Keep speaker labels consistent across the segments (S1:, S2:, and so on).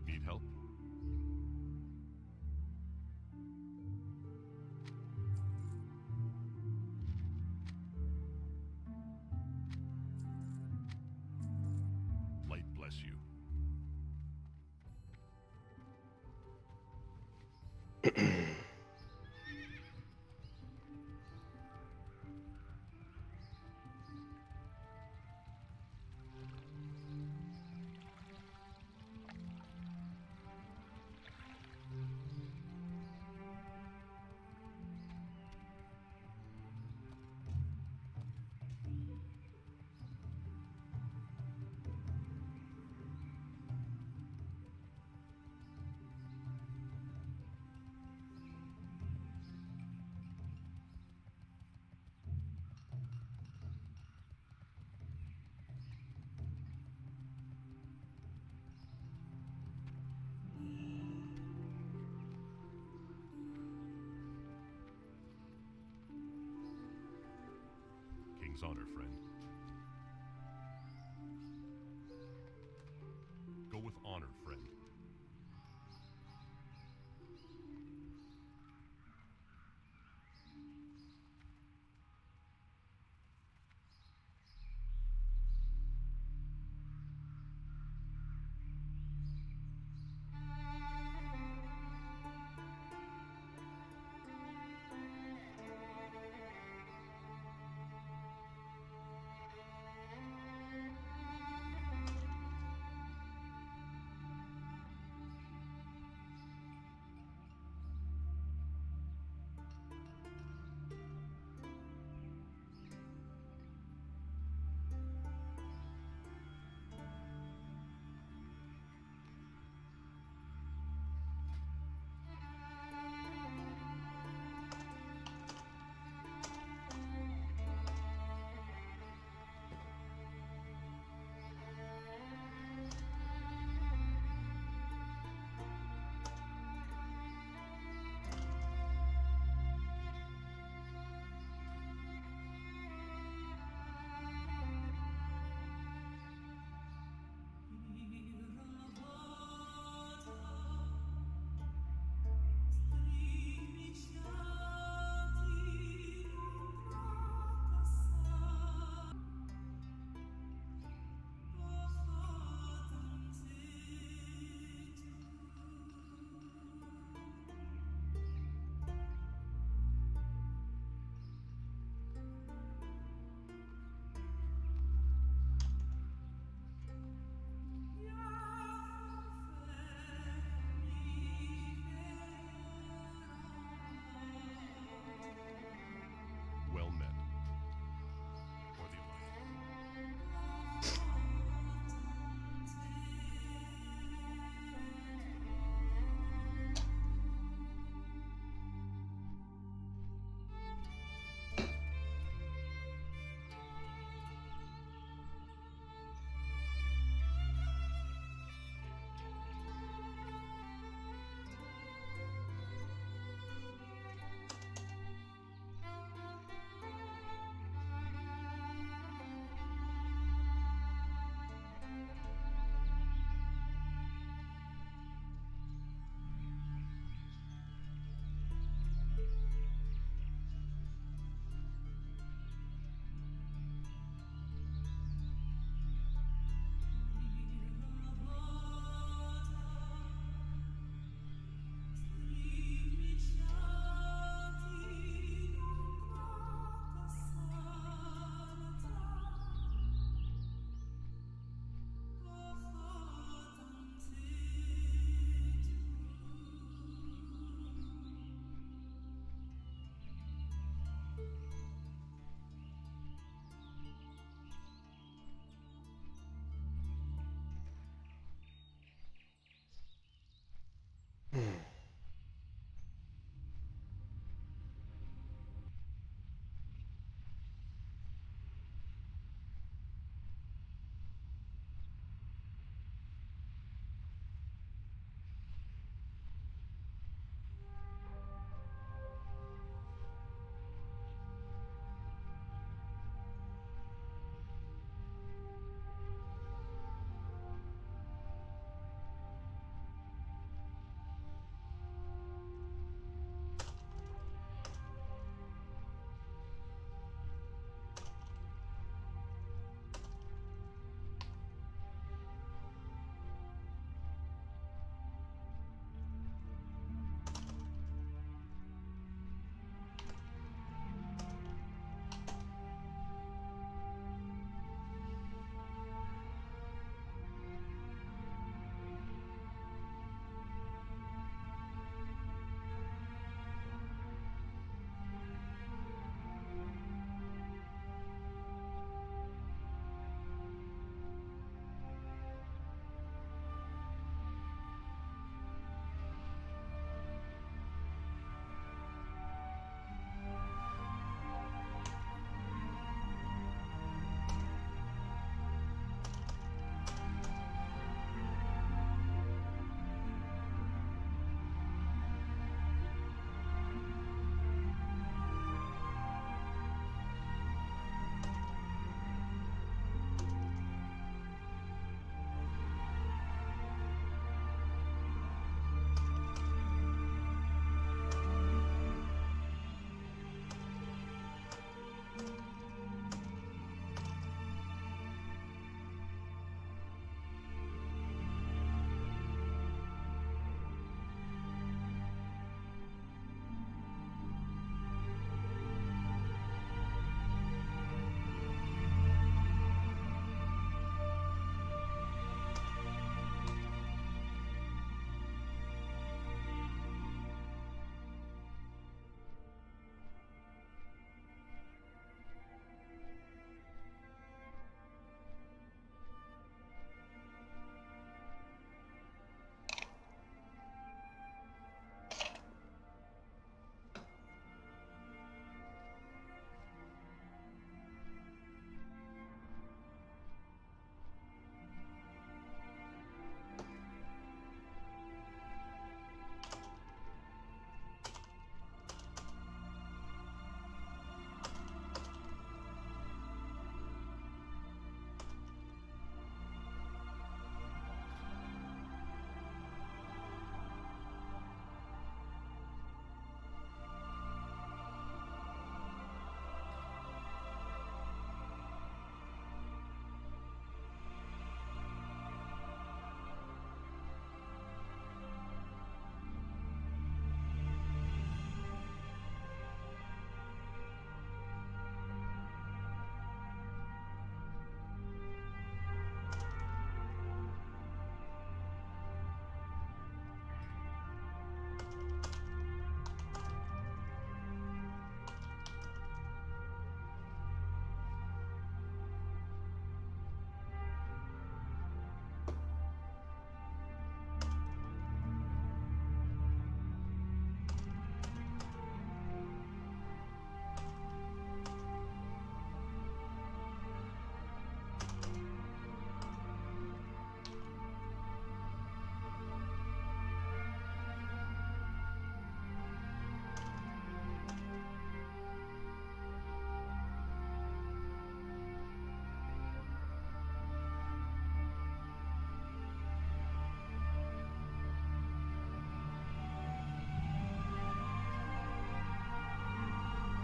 S1: Need help? Light bless you. King's honor, friend. Go with honor, friend.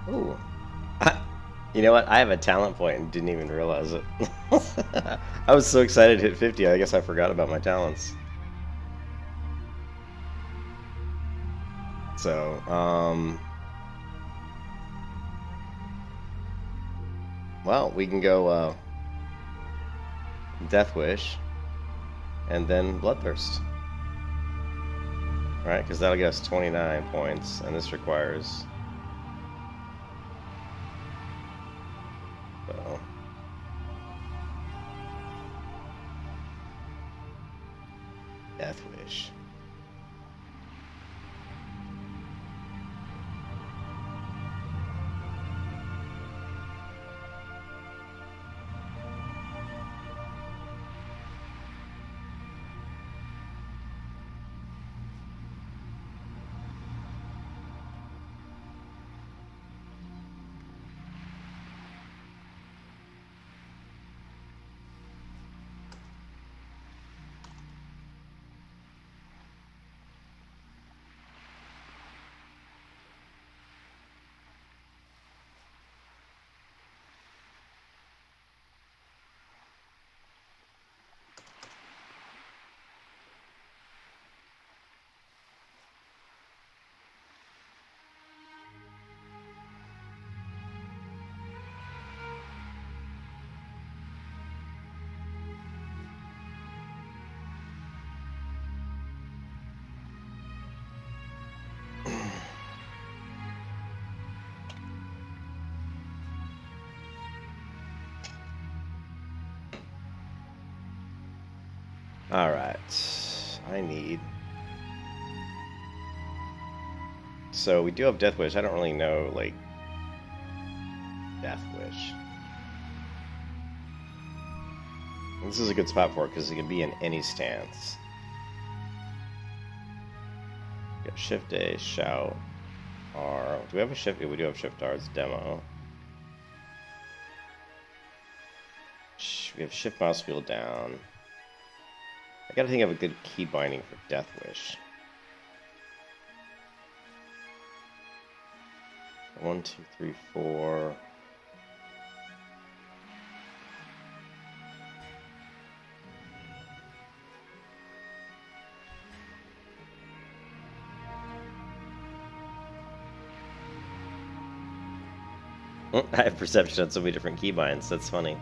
S2: Ooh. You know what? I have a talent point and didn't even realize it. I was so excited to hit 50, I guess I forgot about my talents. So, well, we can go Death Wish and then Bloodthirst. Right? Because that'll get us 29 points, and this requires... So... Death Wish. Alright. I need... So, we do have Death Wish. I don't really know, like... Death Wish. This is a good spot for it, because it can be in any stance. Got Shift A, Shout, R. Do we have a Shift? Yeah, we do have Shift R. It's demo. We have Shift Mouse Wheel down. I gotta think of a good key binding for Death Wish. 1, 2, 3, 4. I have perception on so many different keybinds. That's funny.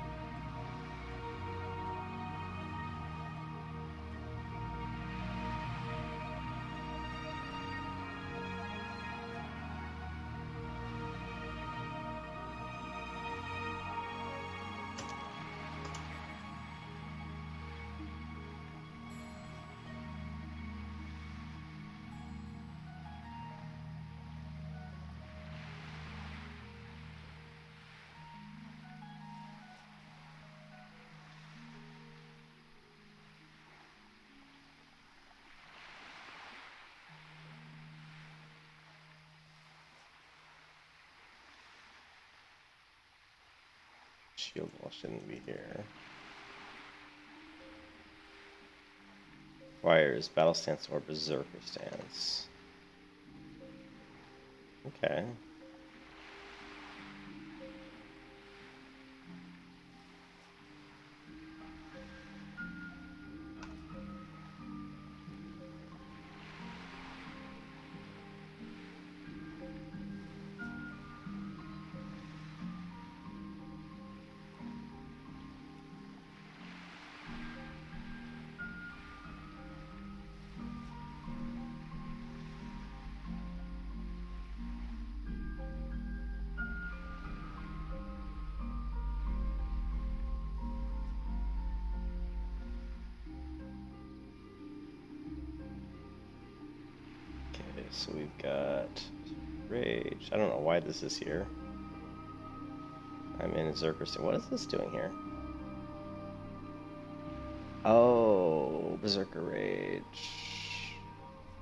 S2: Shield wall shouldn't be here. Requires battle stance or berserker stance. Okay. So we've got Rage. I don't know why this is here. I'm in Berserker. What is this doing here? Oh, Berserker Rage.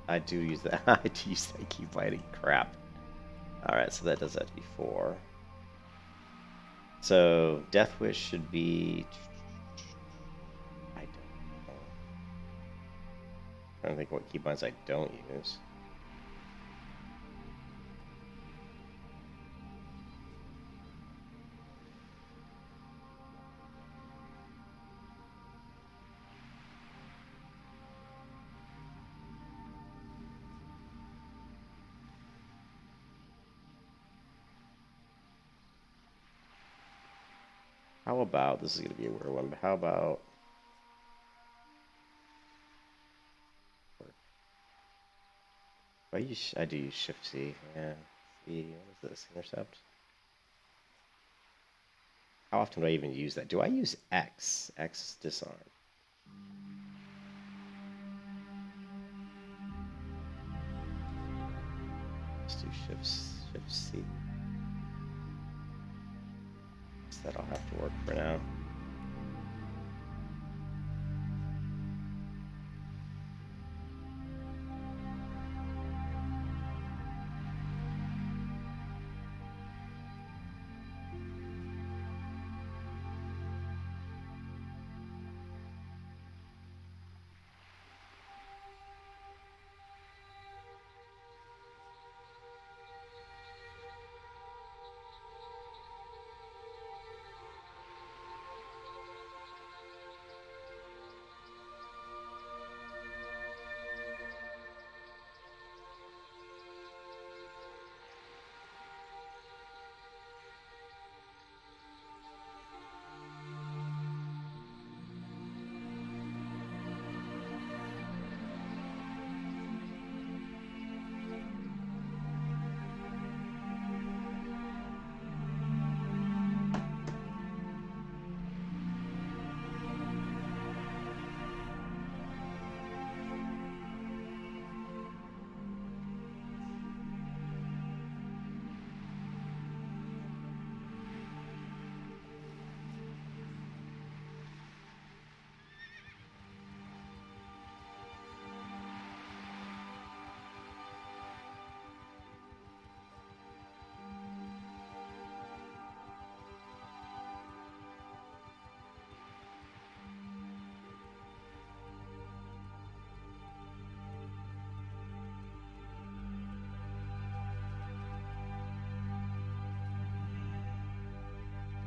S2: I do use that. I do use that key fighting. Crap. Alright, so that does have to be 4. So Death Wish should be... I don't know. I'm trying to think what keybinds I don't use. how about, this is going to be a weird one, but how about... I do use Shift C. Yeah. C, what is this? Intercept? How often do I even use that? Do I use X? X is disarm. Let's do Shift C. So that'll have to work for now.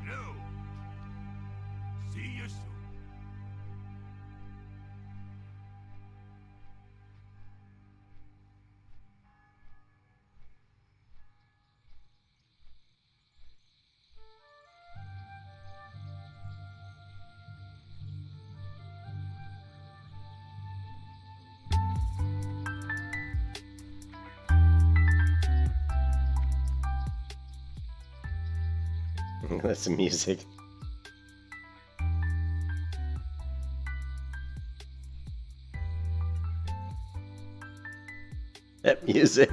S3: No. See you soon.
S2: That's some music. That music.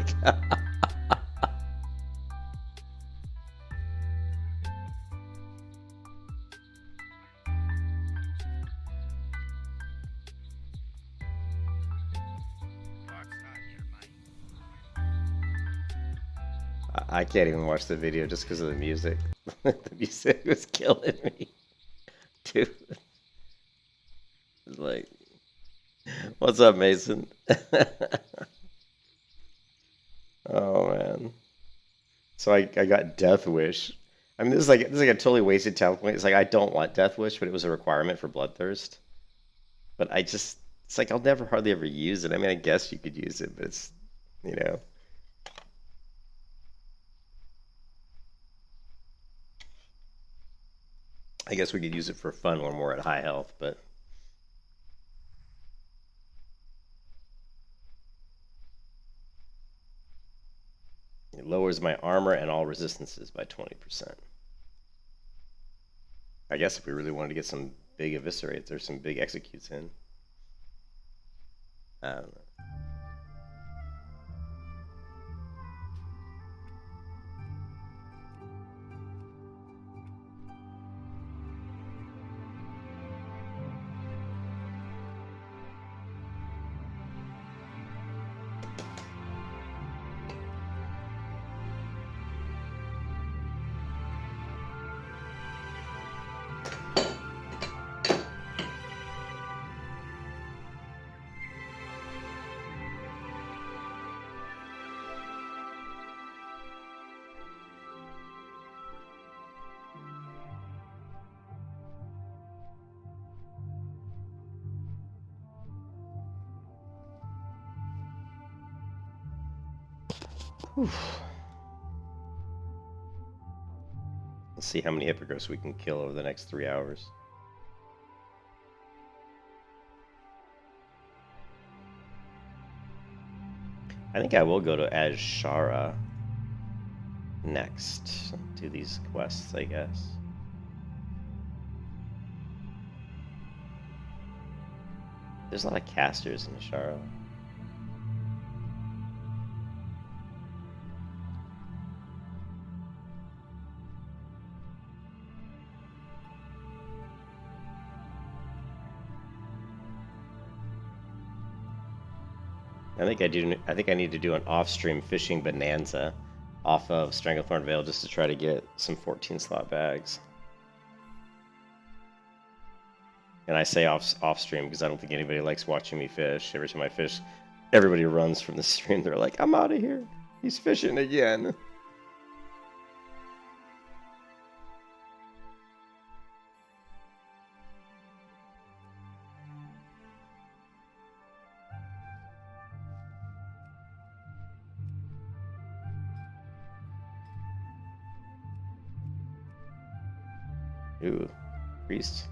S2: I can't even watch the video just because of the music. The music was killing me. Dude. Like, what's up, Mason? Oh, man. So I got Death Wish. I mean, this is like a totally wasted talent point. It's like, I don't want Death Wish, but it was a requirement for Bloodthirst. But it's like, I'll never hardly ever use it. I mean, I guess you could use it, but it's, you know. I guess we could use it for fun when we're at high health, but... It lowers my armor and all resistances by 20%. I guess if we really wanted to get some big eviscerates, there's some big executes in. I don't know. Whew. Let's see how many hippogriffs we can kill over the next 3 hours. I think I will go to Azshara next. Do these quests, I guess. There's a lot of casters in Azshara. I think I need to do an off-stream fishing bonanza off of Stranglethorn Vale just to try to get some 14-slot bags. And I say off-stream because I don't think anybody likes watching me fish. Every time I fish, everybody runs from the stream. They're like, I'm out of here. He's fishing again. Ooh, priest.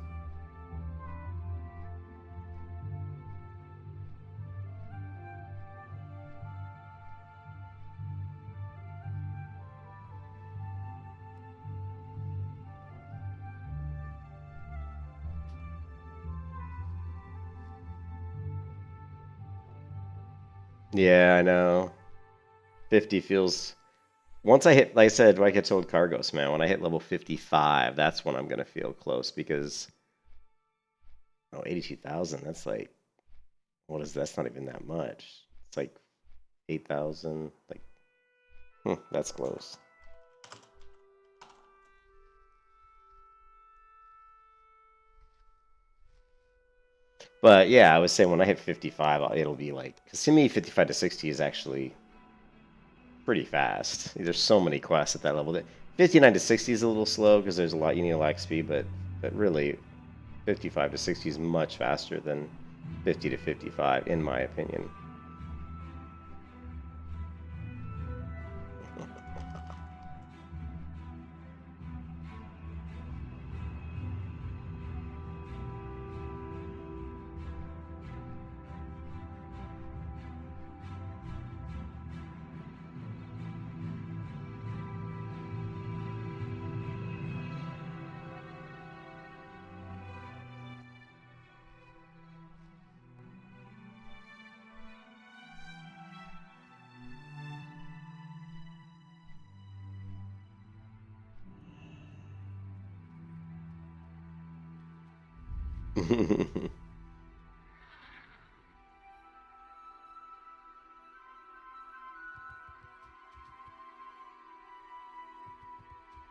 S2: Yeah, I know. 50 feels... Once I hit, like I said, like I told Cargos, man, when I hit level 55, that's when I'm going to feel close because... Oh, 82,000, that's like... What is that? That's not even that much. It's like 8,000, like... that's close. But yeah, I was saying when I hit 55, it'll be like... Because to me, 55 to 60 is actually... pretty fast. There's so many quests at that level. 59 to 60 is a little slow because there's a lot, you need a lot of XP, but really 55 to 60 is much faster than 50 to 55 in my opinion.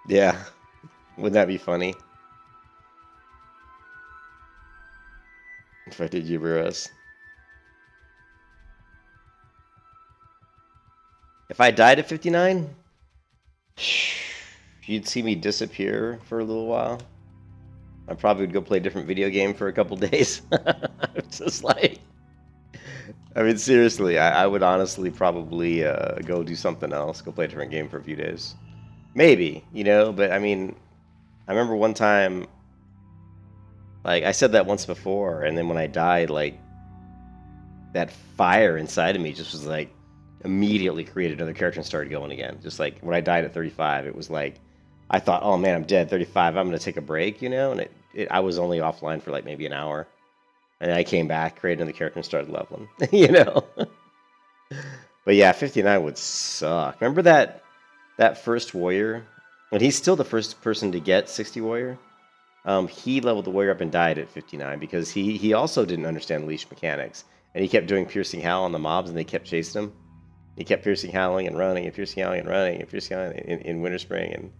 S2: Yeah, wouldn't that be funny if I did Uberus? If I died at 59, you'd see me disappear for a little while. I probably would go play a different video game for a couple days. It's just like, I mean, seriously, I would honestly probably go do something else, go play a different game for a few days. Maybe, you know, but I mean, I remember one time, like, I said that once before, and then when I died, like, that fire inside of me just was like, immediately created another character and started going again. Just like, when I died at 35, it was like, I thought, oh man, I'm dead, 35, I'm going to take a break, you know, and I was only offline for like maybe an hour. And I came back, created another character, and started leveling, you know? But yeah, 59 would suck. Remember that first warrior? And he's still the first person to get 60 warrior. He leveled the warrior up and died at 59 because he also didn't understand leash mechanics. And he kept doing piercing howl on the mobs, and they kept chasing him. He kept piercing howling and running, and piercing howling and running, and piercing howling in Winter Spring,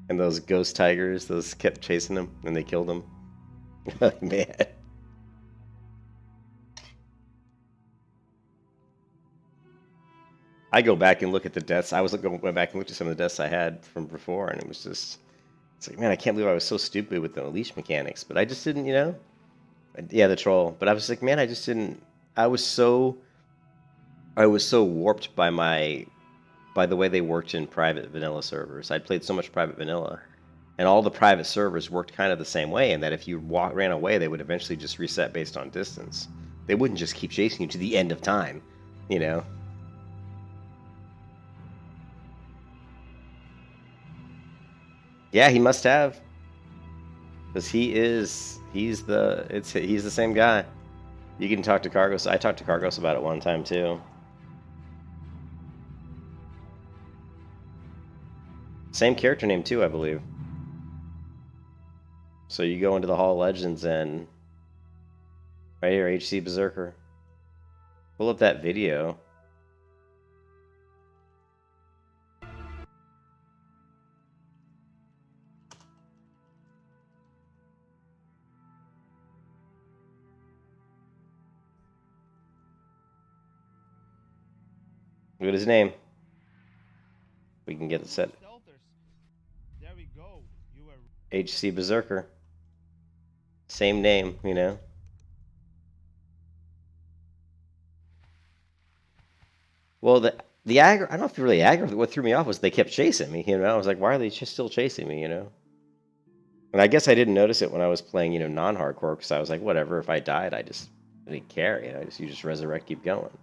S2: and those ghost tigers, those kept chasing him, and they killed him. Man. I go back and look at the deaths. I went back and looked at some of the deaths I had from before, and it was just... It's like, man, I can't believe I was so stupid with the leash mechanics. But I just didn't, you know? Yeah, the troll. But I was like, man, I just didn't... I was so warped by the way they worked in private vanilla servers. I'd played so much private vanilla And all the private servers worked kind of the same way, in that if you ran away, they would eventually just reset based on distance. They wouldn't just keep chasing you to the end of time, you know? Yeah, he must have. Because he's the same guy. You can talk to Cargos. I talked to Cargos about it one time too. Same character name too, I believe. So you go into the Hall of Legends and right here, HC Berserker. Pull up that video. Look at his name. We can get it set.
S4: There we go. You were
S2: HC Berserker. Same name, you know. Well, the aggro, I don't know if really aggro. What threw me off was they kept chasing me. You know, I was like, why are they just still chasing me? You know. And I guess I didn't notice it when I was playing, you know, non-hardcore, because I was like, whatever. If I died, I didn't care. You know, you just resurrect, keep going.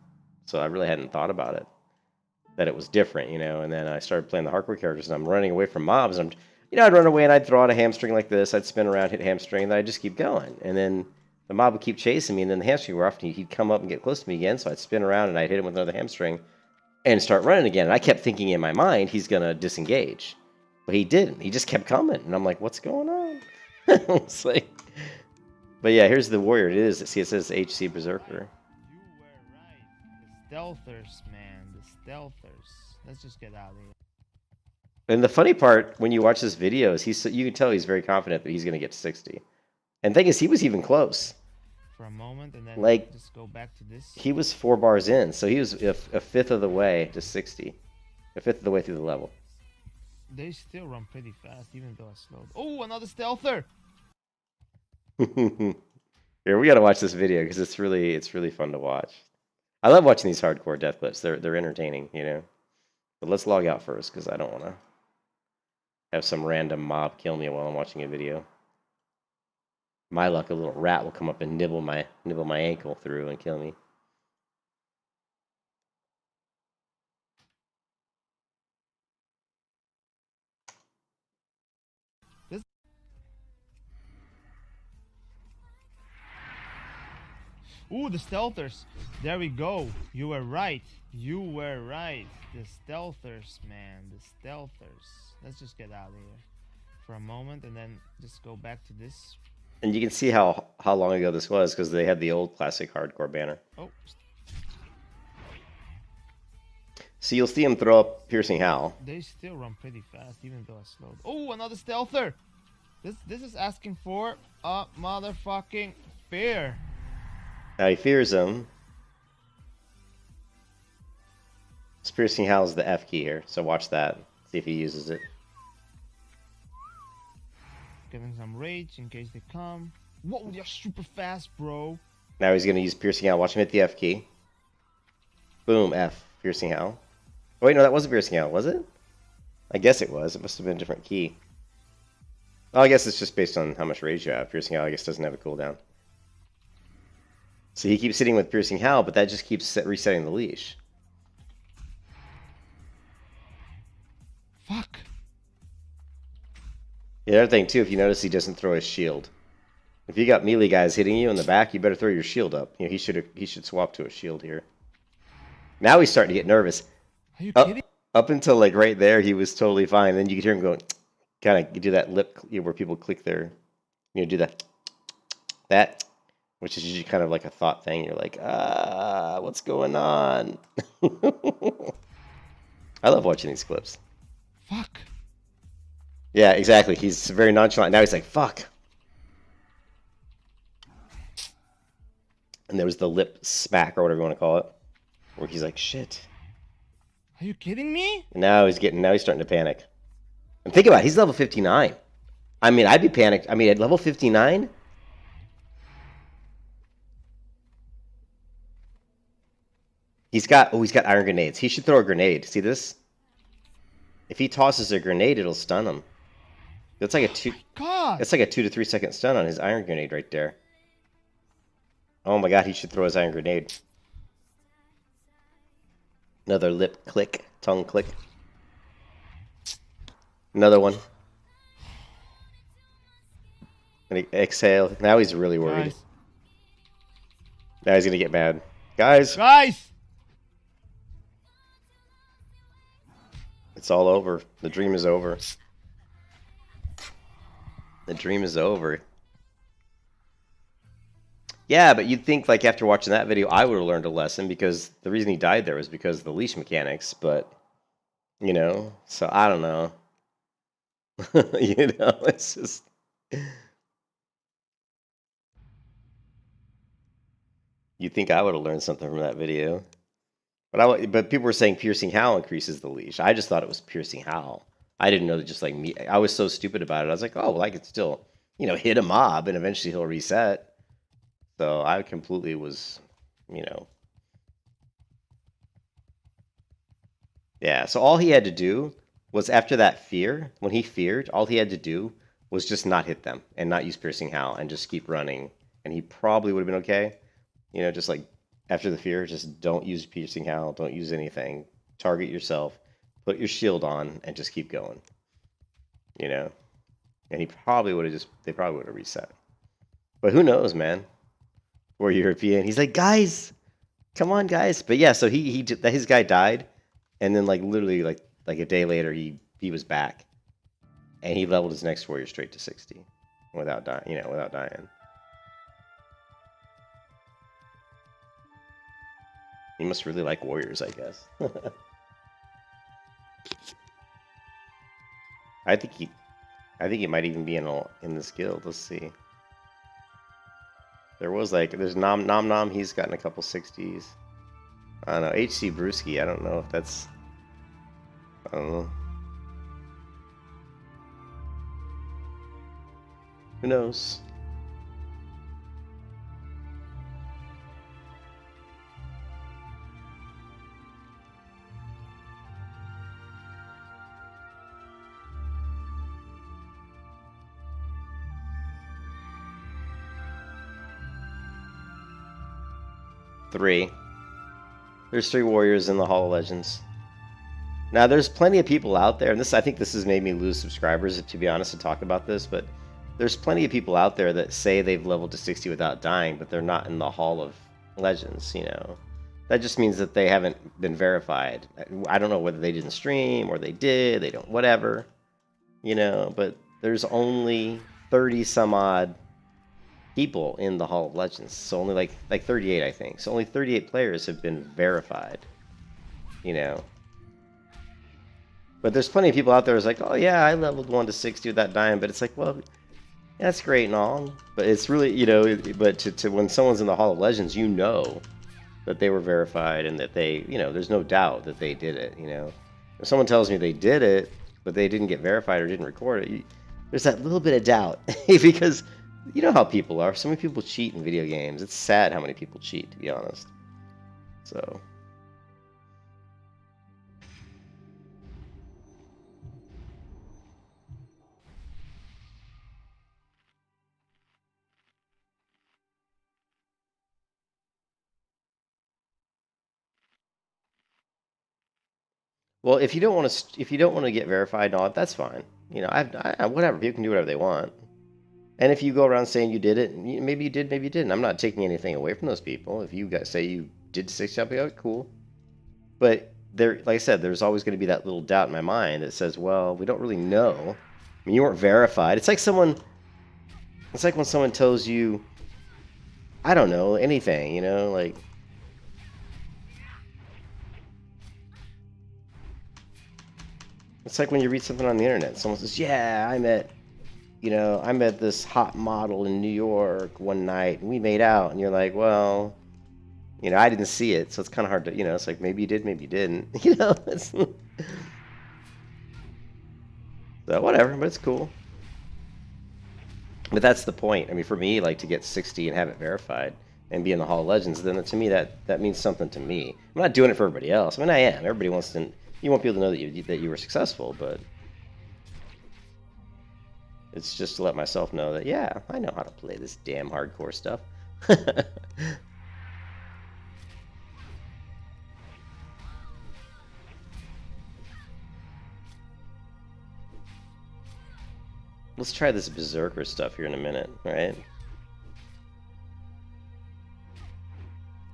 S2: So I really hadn't thought about it, that it was different, you know. And then I started playing the hardcore characters, and I'm running away from mobs. And I'd run away and I'd throw out a hamstring like this. I'd spin around, hit hamstring, and then I'd just keep going. And then the mob would keep chasing me, and then the hamstring would wore off, and he'd come up and get close to me again. So I'd spin around and I'd hit him with another hamstring and start running again. And I kept thinking in my mind, he's going to disengage. But he didn't. He just kept coming. And I'm like, what's going on? It's like... But yeah, here's the warrior. It is. See, it says HC Berserker.
S4: You were right. The stealthers, man. The stealthers. Let's just get out of here.
S2: And the funny part, when you watch this video, is you can tell he's very confident that he's going to get to 60. And the thing is, he was even close.
S4: For a moment, and then
S2: Like,
S4: just go back to this.
S2: He was 4 bars in, so he was a fifth of the way to 60. A fifth of the way through the level.
S4: They still run pretty fast, even though I slowed. Oh, another stealther!
S2: Here, we got to watch this video, because it's really fun to watch. I love watching these hardcore death clips. They're entertaining, you know. But let's log out first, because I don't want to have some random mob kill me while I'm watching a video. My luck, a little rat will come up and nibble my ankle through and kill me.
S4: Ooh, the stealthers. There we go. You were right. You were right. The stealthers, man. The stealthers. Let's just get out of here for a moment, and then just go back to this.
S2: And you can see how long ago this was, because they had the old classic hardcore banner.
S4: Oh.
S2: So you'll see him throw up Piercing Howl.
S4: They still run pretty fast, even though I slowed. Oh, another stealther. This is asking for a motherfucking fear.
S2: Now he fears him. This Piercing Howl is the F key here, so watch that. See if he uses it.
S4: Getting some rage in case they come. Whoa, they're super fast, bro.
S2: Now he's going to use Piercing Howl. Watch him hit the F key. Boom, F. Piercing Howl. Oh, wait, no, that wasn't Piercing Howl, was it? I guess it was. It must have been a different key. Oh, I guess it's just based on how much rage you have. Piercing Howl, I guess, doesn't have a cooldown. So he keeps sitting with Piercing Howl, but that just keeps resetting the leash.
S4: Fuck.
S2: The other thing, too, if you notice, he doesn't throw his shield. If you got melee guys hitting you in the back, you better throw your shield up. You know, he should swap to a shield here. Now he's starting to get nervous.
S4: Are you kidding?
S2: Up until, like, right there, he was totally fine. Then you could hear him going, kind of do that lip, you know, where people click their, you know, do that, which is usually kind of like a thought thing. You're like, what's going on? I love watching these clips.
S4: Fuck.
S2: Yeah, exactly. He's very nonchalant. Now he's like, fuck. And there was the lip smack, or whatever you want to call it, where he's like, shit.
S4: Are you kidding me?
S2: And now he's starting to panic. And think about it, he's level 59. I mean, I'd be panicked. I mean, at level 59, he's got iron grenades. He should throw a grenade. See this? If he tosses a grenade, it'll stun him. That's like a two.
S4: God!
S2: That's like a 2 to 3 second stun on his iron grenade right there. Oh my god, he should throw his iron grenade. Another lip click, tongue click. Another one. And he exhale. Now he's really worried.
S4: Guys.
S2: Now he's gonna get mad. Guys,
S4: Guys!
S2: it's all over. The dream is over. The dream is over. Yeah, but you'd think, like, after watching that video, I would have learned a lesson, because the reason he died there was because of the leash mechanics, but, you know, so I don't know. You know, it's just... You'd think I would have learned something from that video. But people were saying Piercing Howl increases the leash. I just thought it was Piercing Howl. I didn't know that just like me. I was so stupid about it. I was like, oh, well, I could still, you know, hit a mob and eventually he'll reset. So I completely was, you know. Yeah, so all he had to do was, after that fear, when he feared, all he had to do was just not hit them and not use Piercing Howl and just keep running. And he probably would have been okay. You know, just like after the fear, just don't use Piercing Howl, don't use anything. Target yourself, put your shield on, and just keep going. You know? And he probably would have they probably would have reset. But who knows, man? We're European. He's like, guys, come on, guys. But yeah, so his guy died, and then like literally like a day later he was back. And he leveled his next warrior straight to 60 without dying, you know, without dying. He must really like warriors, I guess. I think he might even be in this guild. Let's see. There's Nom Nom Nom. He's gotten a couple 60s. I don't know. HC Brewski. I don't know if that's. I don't know. Who knows? There's 3 warriors in the Hall of Legends. Now, there's plenty of people out there, and I think this has made me lose subscribers, to be honest, to talk about this, but there's plenty of people out there that say they've leveled to 60 without dying, but they're not in the Hall of Legends, you know. That just means that they haven't been verified. I don't know whether they didn't stream, or they did, they don't, whatever, you know, but there's only 30 some odd people in the Hall of Legends, so only like 38, I think. So only 38 players have been verified, you know. But there's plenty of people out there who's like, oh yeah, I leveled 1 to 60 without dying, but it's like, well, that's great and all, but it's really, you know, but to when someone's in the Hall of Legends, you know that they were verified and that they, you know, there's no doubt that they did it, you know. If someone tells me they did it, but they didn't get verified or didn't record it, there's that little bit of doubt, because you know how people are. So many people cheat in video games. It's sad how many people cheat, to be honest. So. Well, if you don't want to get verified and all that, that's fine. You know, whatever. People can do whatever they want. And if you go around saying you did it, maybe you did, maybe you didn't. I'm not taking anything away from those people. If you guys say you did 60, I'll be like, cool. But there, like I said, there's always going to be that little doubt in my mind that says, well, we don't really know. I mean, you weren't verified. It's like when someone tells you, I don't know, anything, you know, like. It's like when you read something on the internet. Someone says, yeah, I met this hot model in New York one night, and we made out. And you're like, well, you know, I didn't see it, so it's kind of hard to, you know, it's like maybe you did, maybe you didn't. You know, so whatever, but it's cool. But that's the point. I mean, for me, like, to get 60 and have it verified and be in the Hall of Legends, then to me that means something to me. I'm not doing it for everybody else. I mean, I am. Everybody wants to. You want people to know that you were successful, but It's just to let myself know that, yeah, I know how to play this damn hardcore stuff. Let's try this Berserker stuff here in a minute, right?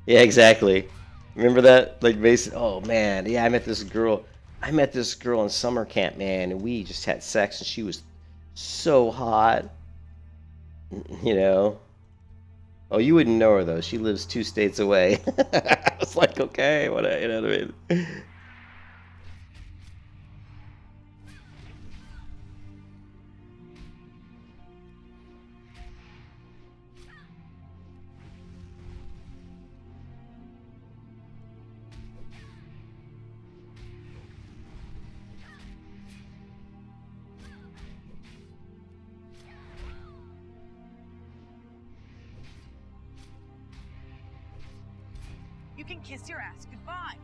S2: Yeah, exactly. Remember that? Like, basically, oh man, yeah, I met this girl in summer camp, man, and we just had sex, and she was so hot. You know? Oh, you wouldn't know her, though. She lives 2 states away. I was like, okay, what, you know what I mean?
S5: You can kiss your ass goodbye.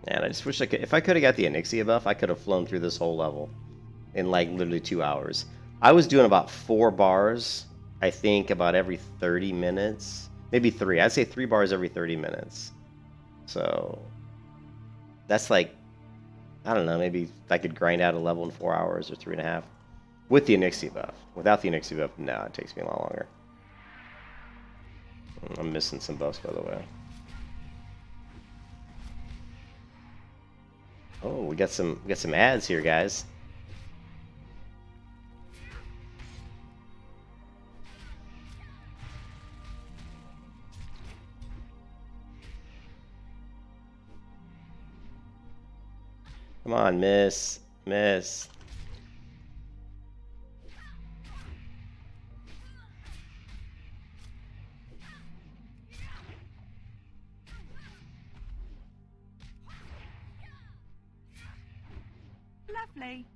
S2: Man, I just wish I could. If I could have got the Onyxia buff, I could have flown through this whole level in like literally 2 hours. I was doing about 4 bars, I think, about every 30 minutes. Maybe 3. I'd say 3 bars every 30 minutes. So that's like, I don't know, maybe I could grind out a level in 4 hours or 3.5 with the Onyxia buff. Without the Onyxia buff, no, it takes me a lot longer. I'm missing some buffs, by the way. Oh, we got some ads here, guys. Come on, miss. Miss.
S5: Lovely.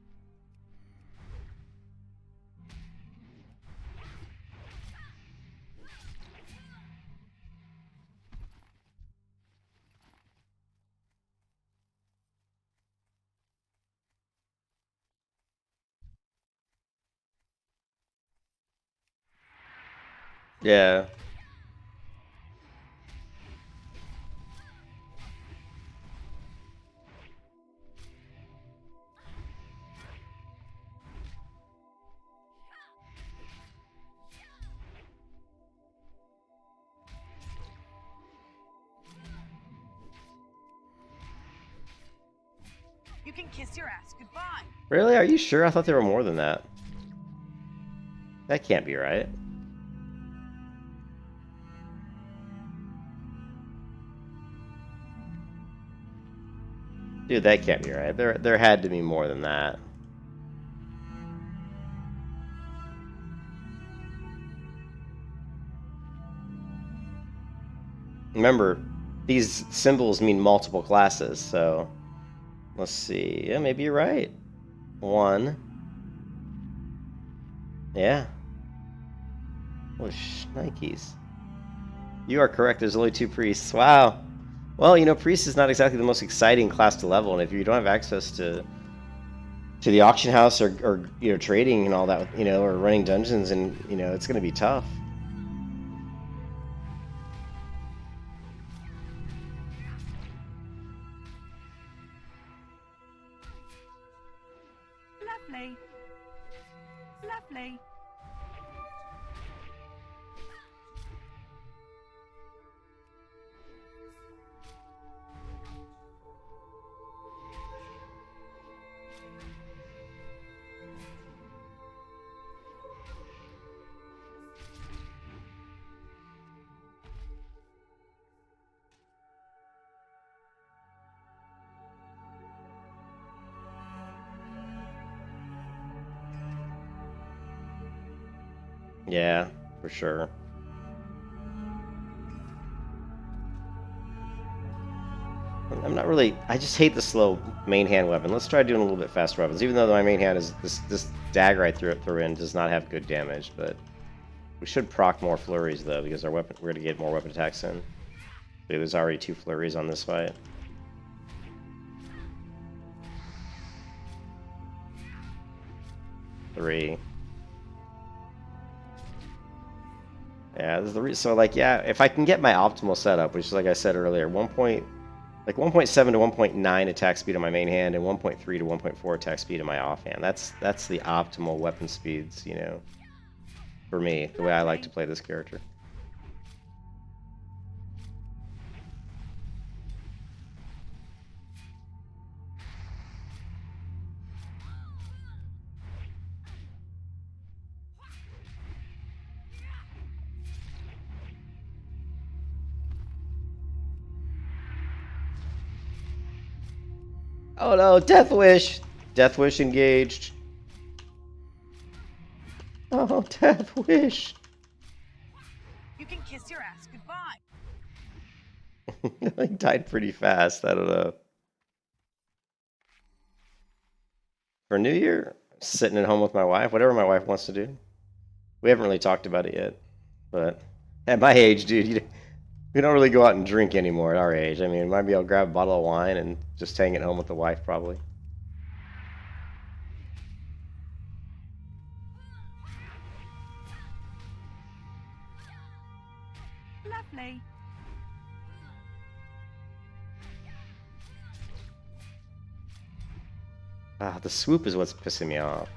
S2: Yeah.
S5: You can kiss your ass goodbye.
S2: Really? Are you sure? I thought there were more than that. That can't be right. Dude, that can't be right. There had to be more than that. Remember, these symbols mean multiple classes, so let's see. Yeah, maybe you're right. 1. Yeah. Oh, shnikes. You are correct. There's only 2 priests. Wow. Well, you know, priest is not exactly the most exciting class to level, and if you don't have access to the auction house or you know, trading and all that, you know, or running dungeons, and you know, it's going to be tough.
S5: Lovely. Lovely.
S2: Yeah, for sure. I'm not really. I just hate the slow main hand weapon. Let's try doing a little bit faster weapons. Even though my main hand is this dagger I threw in does not have good damage, but We should proc more flurries though, because our weapon we're gonna get more weapon attacks in. There's already 2 flurries on this fight. Three. Yeah, this is the so like yeah, if I can get my optimal setup, which is like I said earlier, 1.7 to 1.9 attack speed on my main hand and 1.3 to 1.4 attack speed on my offhand. That's the optimal weapon speeds, you know, for me, the way I like to play this character. Oh no, Death Wish! Death Wish engaged. Oh, Death Wish!
S5: You can kiss your ass goodbye.
S2: He died pretty fast, I don't know. For New Year, sitting at home with my wife, whatever my wife wants to do. We haven't really talked about it yet, but at my age, dude, we don't really go out and drink anymore at our age. I mean, maybe I'll grab a bottle of wine and just hang at home with the wife, probably.
S5: Lovely.
S2: Ah, the swoop is what's pissing me off.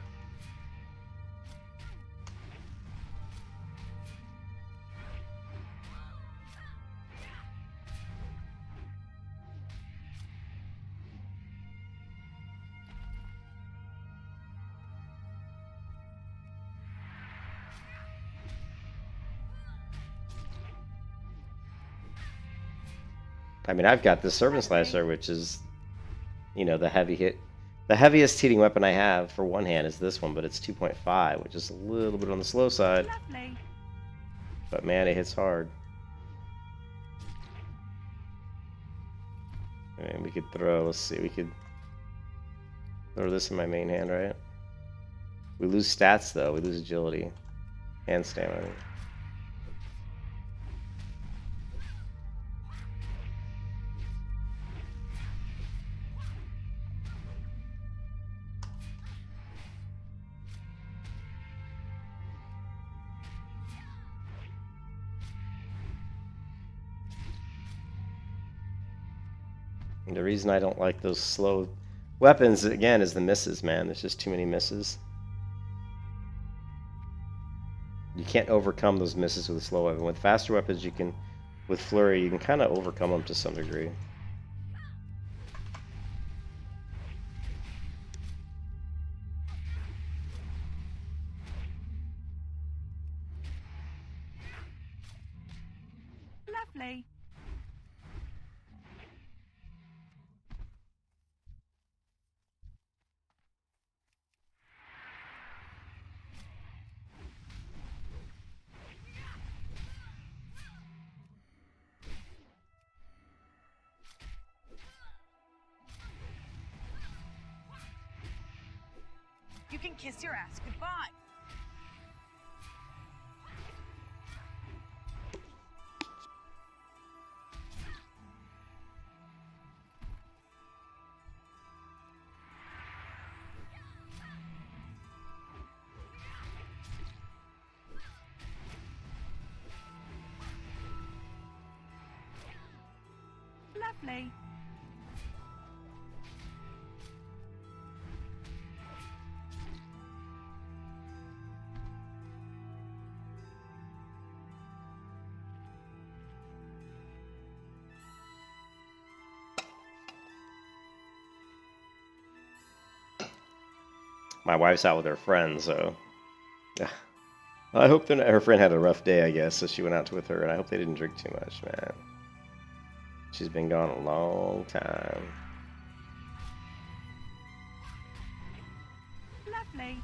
S2: I mean, I've got the Servant Slicer, which is, you know, the heavy hit. The heaviest hitting weapon I have for one hand is this one, but it's 2.5, which is a little bit on the slow side.
S5: Lovely.
S2: But man, it hits hard. I mean, we could throw, let's see, we could throw this in my main hand, right? We lose stats, though. We lose agility and stamina. And the reason I don't like those slow weapons, again, is the misses, man. There's just too many misses. You can't overcome those misses with a slow weapon. With faster weapons, you can, with flurry, you can kind of overcome them to some degree.
S5: Lovely. You can kiss your ass goodbye. Lovely.
S2: My wife's out with her friends, so yeah. I hope her friend had a rough day, I guess, so she went out with her, and I hope they didn't drink too much, man. She's been gone a long time.
S5: Lovely.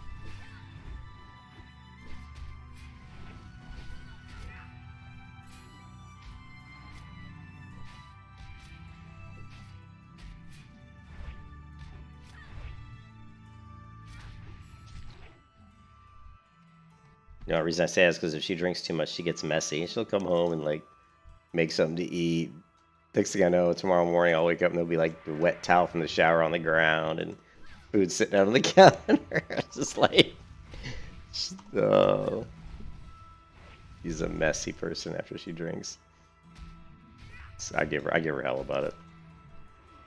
S2: You know, the reason I say that is because if she drinks too much, she gets messy. She'll come home and like make something to eat. Next thing I know, tomorrow morning I'll wake up and there'll be like the wet towel from the shower on the ground and food sitting out on the counter. It's just like, oh, she's a messy person after she drinks. So I give her hell about it.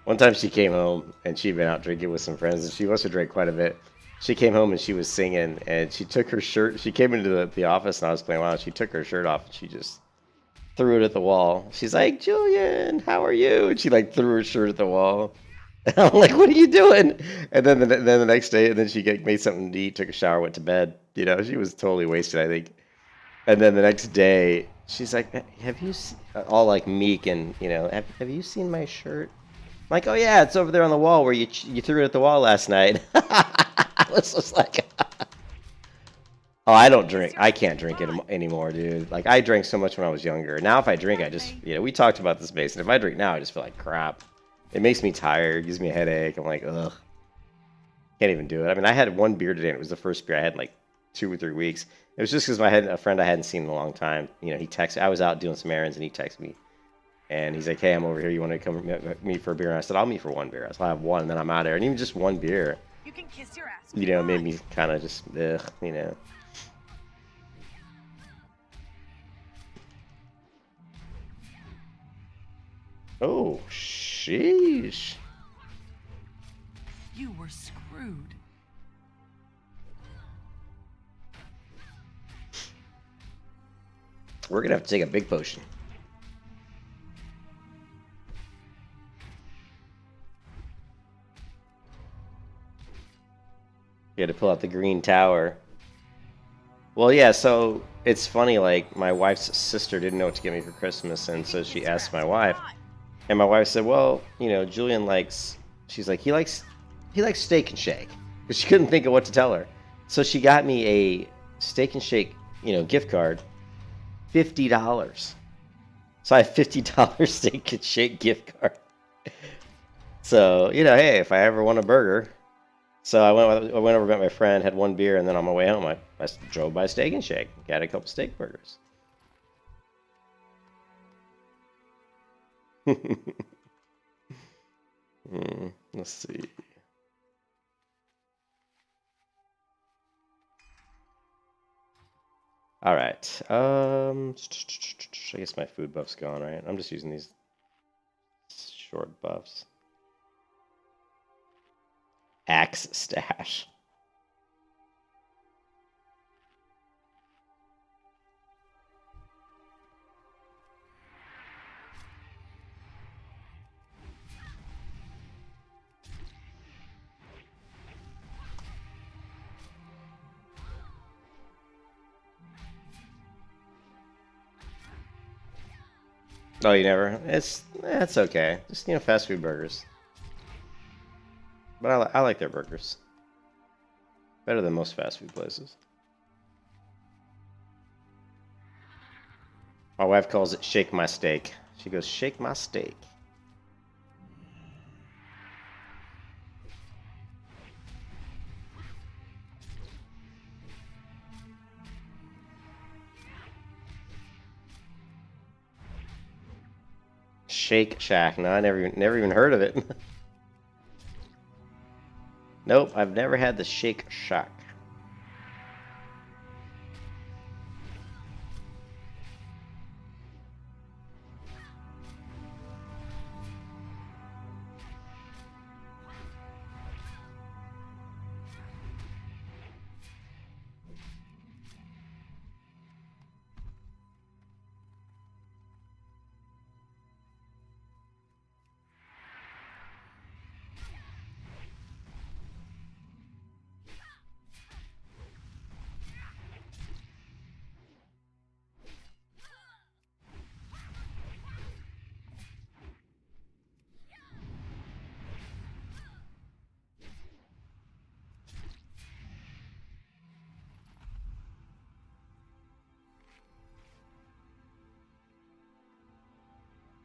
S2: One time she came home and she'd been out drinking with some friends and she must have drank quite a bit. She came home and she was singing and she took her shirt. She came into the office and I was playing WoW. She took her shirt off and she just threw it at the wall. She's like, Julian, how are you? And she like threw her shirt at the wall. And I'm like, what are you doing? And then the next day, and then she made something to eat, took a shower, went to bed. You know, she was totally wasted, I think. And then the next day, she's like, have you all like meek and, you know, have you seen my shirt? I'm like, oh yeah, it's over there on the wall where you threw it at the wall last night. I was just like, oh, I don't drink. I can't drink it anymore, dude. Like, I drank so much when I was younger. Now, if I drink, I just, you know, we talked about this, Mason. If I drink now, I just feel like crap. It makes me tired, gives me a headache. I'm like, ugh. Can't even do it. I mean, I had one beer today, and it was the first beer I had in like 2 or 3 weeks. It was just because I had a friend I hadn't seen in a long time. You know, he texted. I was out doing some errands, and he texted me. And he's like, hey, I'm over here. You want to come meet for a beer? And I said, I'll meet for one beer. So I have one, and then I'm out of there. And even just one beer,
S5: You can kiss your ass.
S2: you know, made me kind of just, ugh, you know. Oh, sheesh.
S5: You were screwed.
S2: We're going to have to take a big potion. You had to pull out the green tower. Well, yeah, so it's funny, like, my wife's sister didn't know what to get me for Christmas, and so she asked my wife. And my wife said, well, you know, Julian likes, she's like, he likes Steak and Shake. Because she couldn't think of what to tell her. So she got me a Steak and Shake, you know, gift card, $50. So I have $50 Steak and Shake gift card. So, you know, hey, if I ever want a burger. So I went over, met my friend, had one beer, and then on my way home, I drove by Steak and Shake, got a couple steak burgers. Let's see. All right. I guess my food buff's gone, right? I'm just using these short buffs. Axe stash. Oh, you never? It's okay. Just, you know, fast food burgers. But I like their burgers. Better than most fast food places. My wife calls it shake my steak. She goes, shake my steak. Shake Shack. No, I never even heard of it. Nope, I've never had the Shake Shack.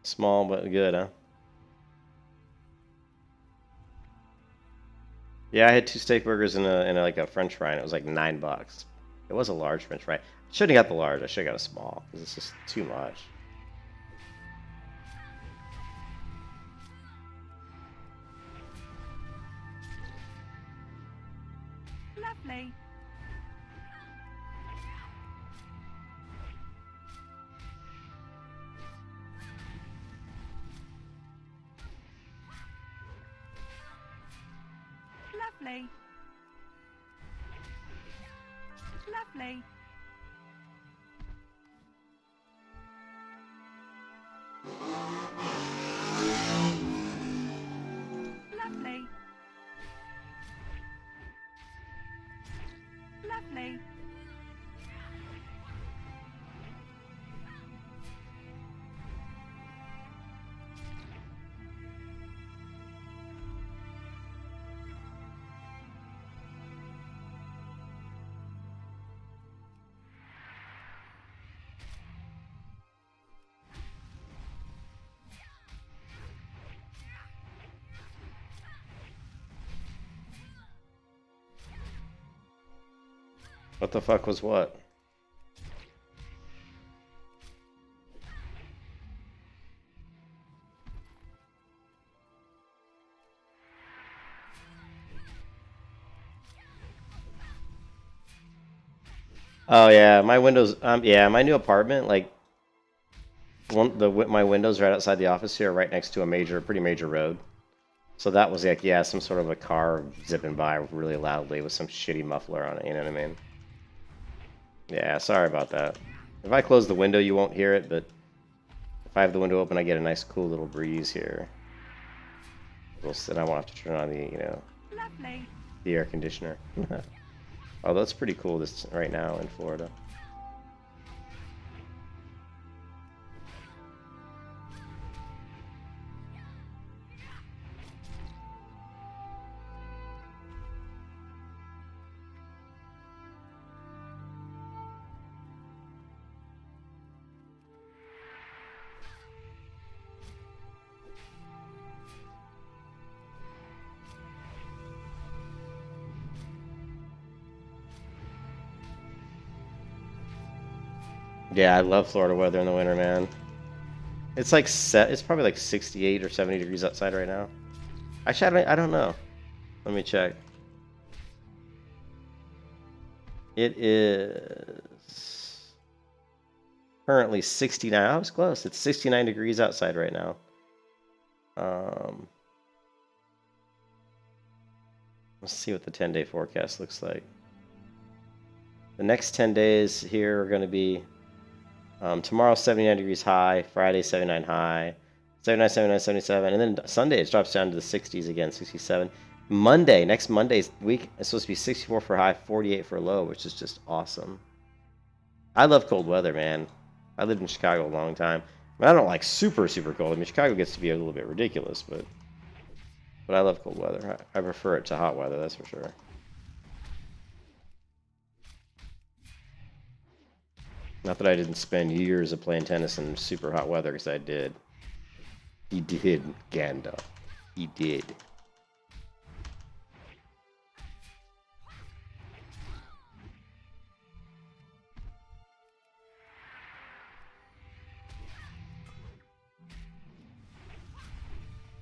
S2: Small but good, huh? Yeah, I had 2 steak burgers and like a French fry, and it was like $9. It was a large French fry. Shouldn't have got the large. I should have got a small because it's just too much.
S5: Lovely. Lovely. Lovely. Lovely. Lovely.
S2: What the fuck was what? Oh yeah, my windows. Yeah, my new apartment. Like, my windows right outside the office here, are right next to a pretty major road. So that was like, yeah, some sort of a car zipping by really loudly with some shitty muffler on it. You know what I mean? Yeah, sorry about that. If I close the window, you won't hear it, but if I have the window open, I get a nice, cool little breeze here. Then I won't have to turn on
S5: Lovely.
S2: the air conditioner. Oh, that's pretty cool this right now in Florida. Yeah, I love Florida weather in the winter, man. It's like it's probably like 68 or 70 degrees outside right now. Actually, I don't know. Let me check. It is currently 69. I was close. It's 69 degrees outside right now. Let's see what the 10-day forecast looks like. The next 10 days here are going to be tomorrow 79 degrees high, Friday 79 high, 79, 79, 77, and then Sunday it drops down to the 60s again, 67. Next Monday's week, it's supposed to be 64 for high, 48 for low, which is just awesome. I love cold weather, man. I lived in Chicago a long time. I mean, I don't like super, super cold. I mean, Chicago gets to be a little bit ridiculous, but I love cold weather. I prefer it to hot weather, that's for sure. Not that I didn't spend years of playing tennis in super hot weather, because I did. He did, Gandalf. He did.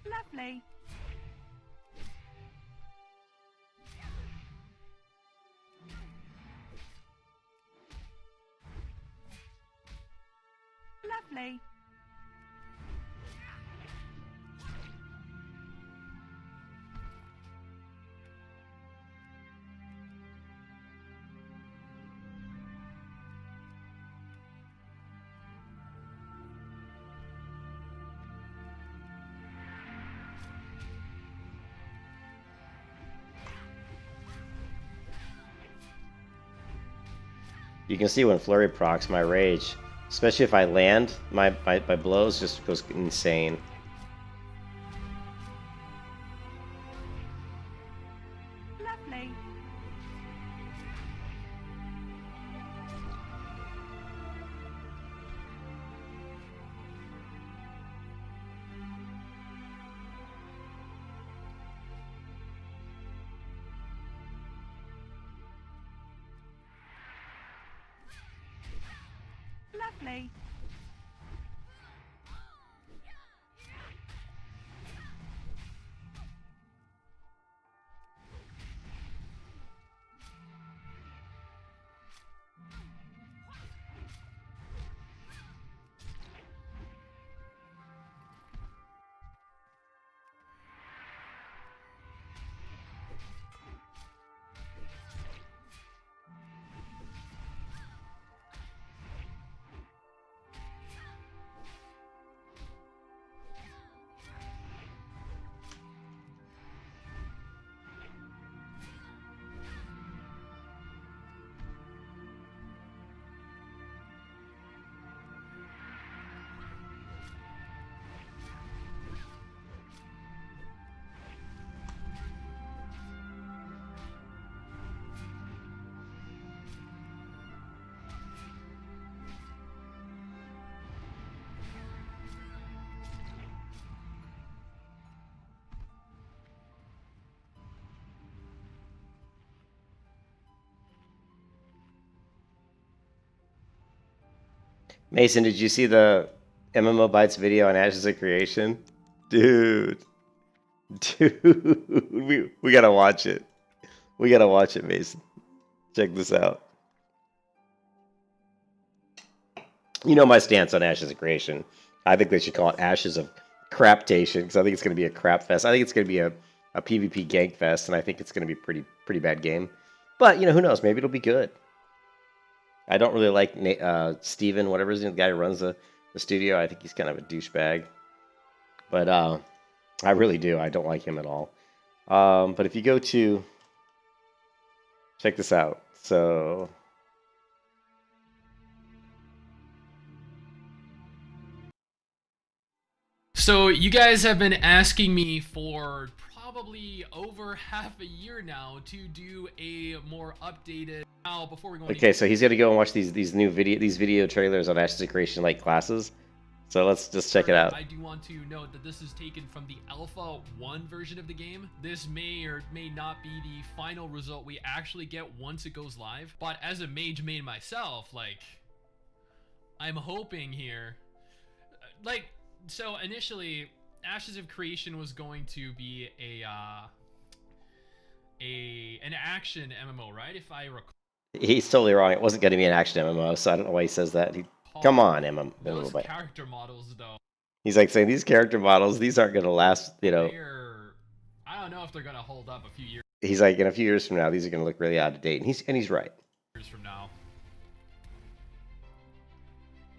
S5: Lovely. Lovely.
S2: You can see when flurry procs my rage, especially if I land, my blows just goes insane.
S5: Lovely. okay?
S2: Mason, did you see the MMO Bytes video on Ashes of Creation? Dude. Dude. We gotta watch it. We gotta watch it, Mason. Check this out. You know my stance on Ashes of Creation. I think they should call it Ashes of Craptation, because I think it's going to be a crap fest. I think it's going to be a PvP gank fest, and I think it's going to be a pretty bad game. But, you know, who knows? Maybe it'll be good. I don't really like Steven, whatever his name, the guy who runs the studio. I think he's kind of a douchebag. But I really do. I don't like him at all. But if you go to... Check this out. So...
S6: So you guys have been asking me for probably over half a year now to do a more updated. Now, before we go.
S2: Okay, so he's gonna go and watch these video trailers on Ashes of Creation like classes. So let's just check it out.
S6: I do want to note that this is taken from the Alpha 1 version of the game. This may or may not be the final result we actually get once it goes live. But as a mage main myself, like, I'm hoping here, like. So initially, Ashes of Creation was going to be an action MMO, right? If I recall.
S2: He's totally wrong. It wasn't going to be an action MMO, so I don't know why he says that. Come on, MMO.
S6: Those character models, though.
S2: He's like saying these character models, these aren't going to last. You know.
S6: I don't know if they're going to hold up a few years.
S2: He's like, in a few years from now, these are going to look really out of date, and he's right.
S6: Years from now.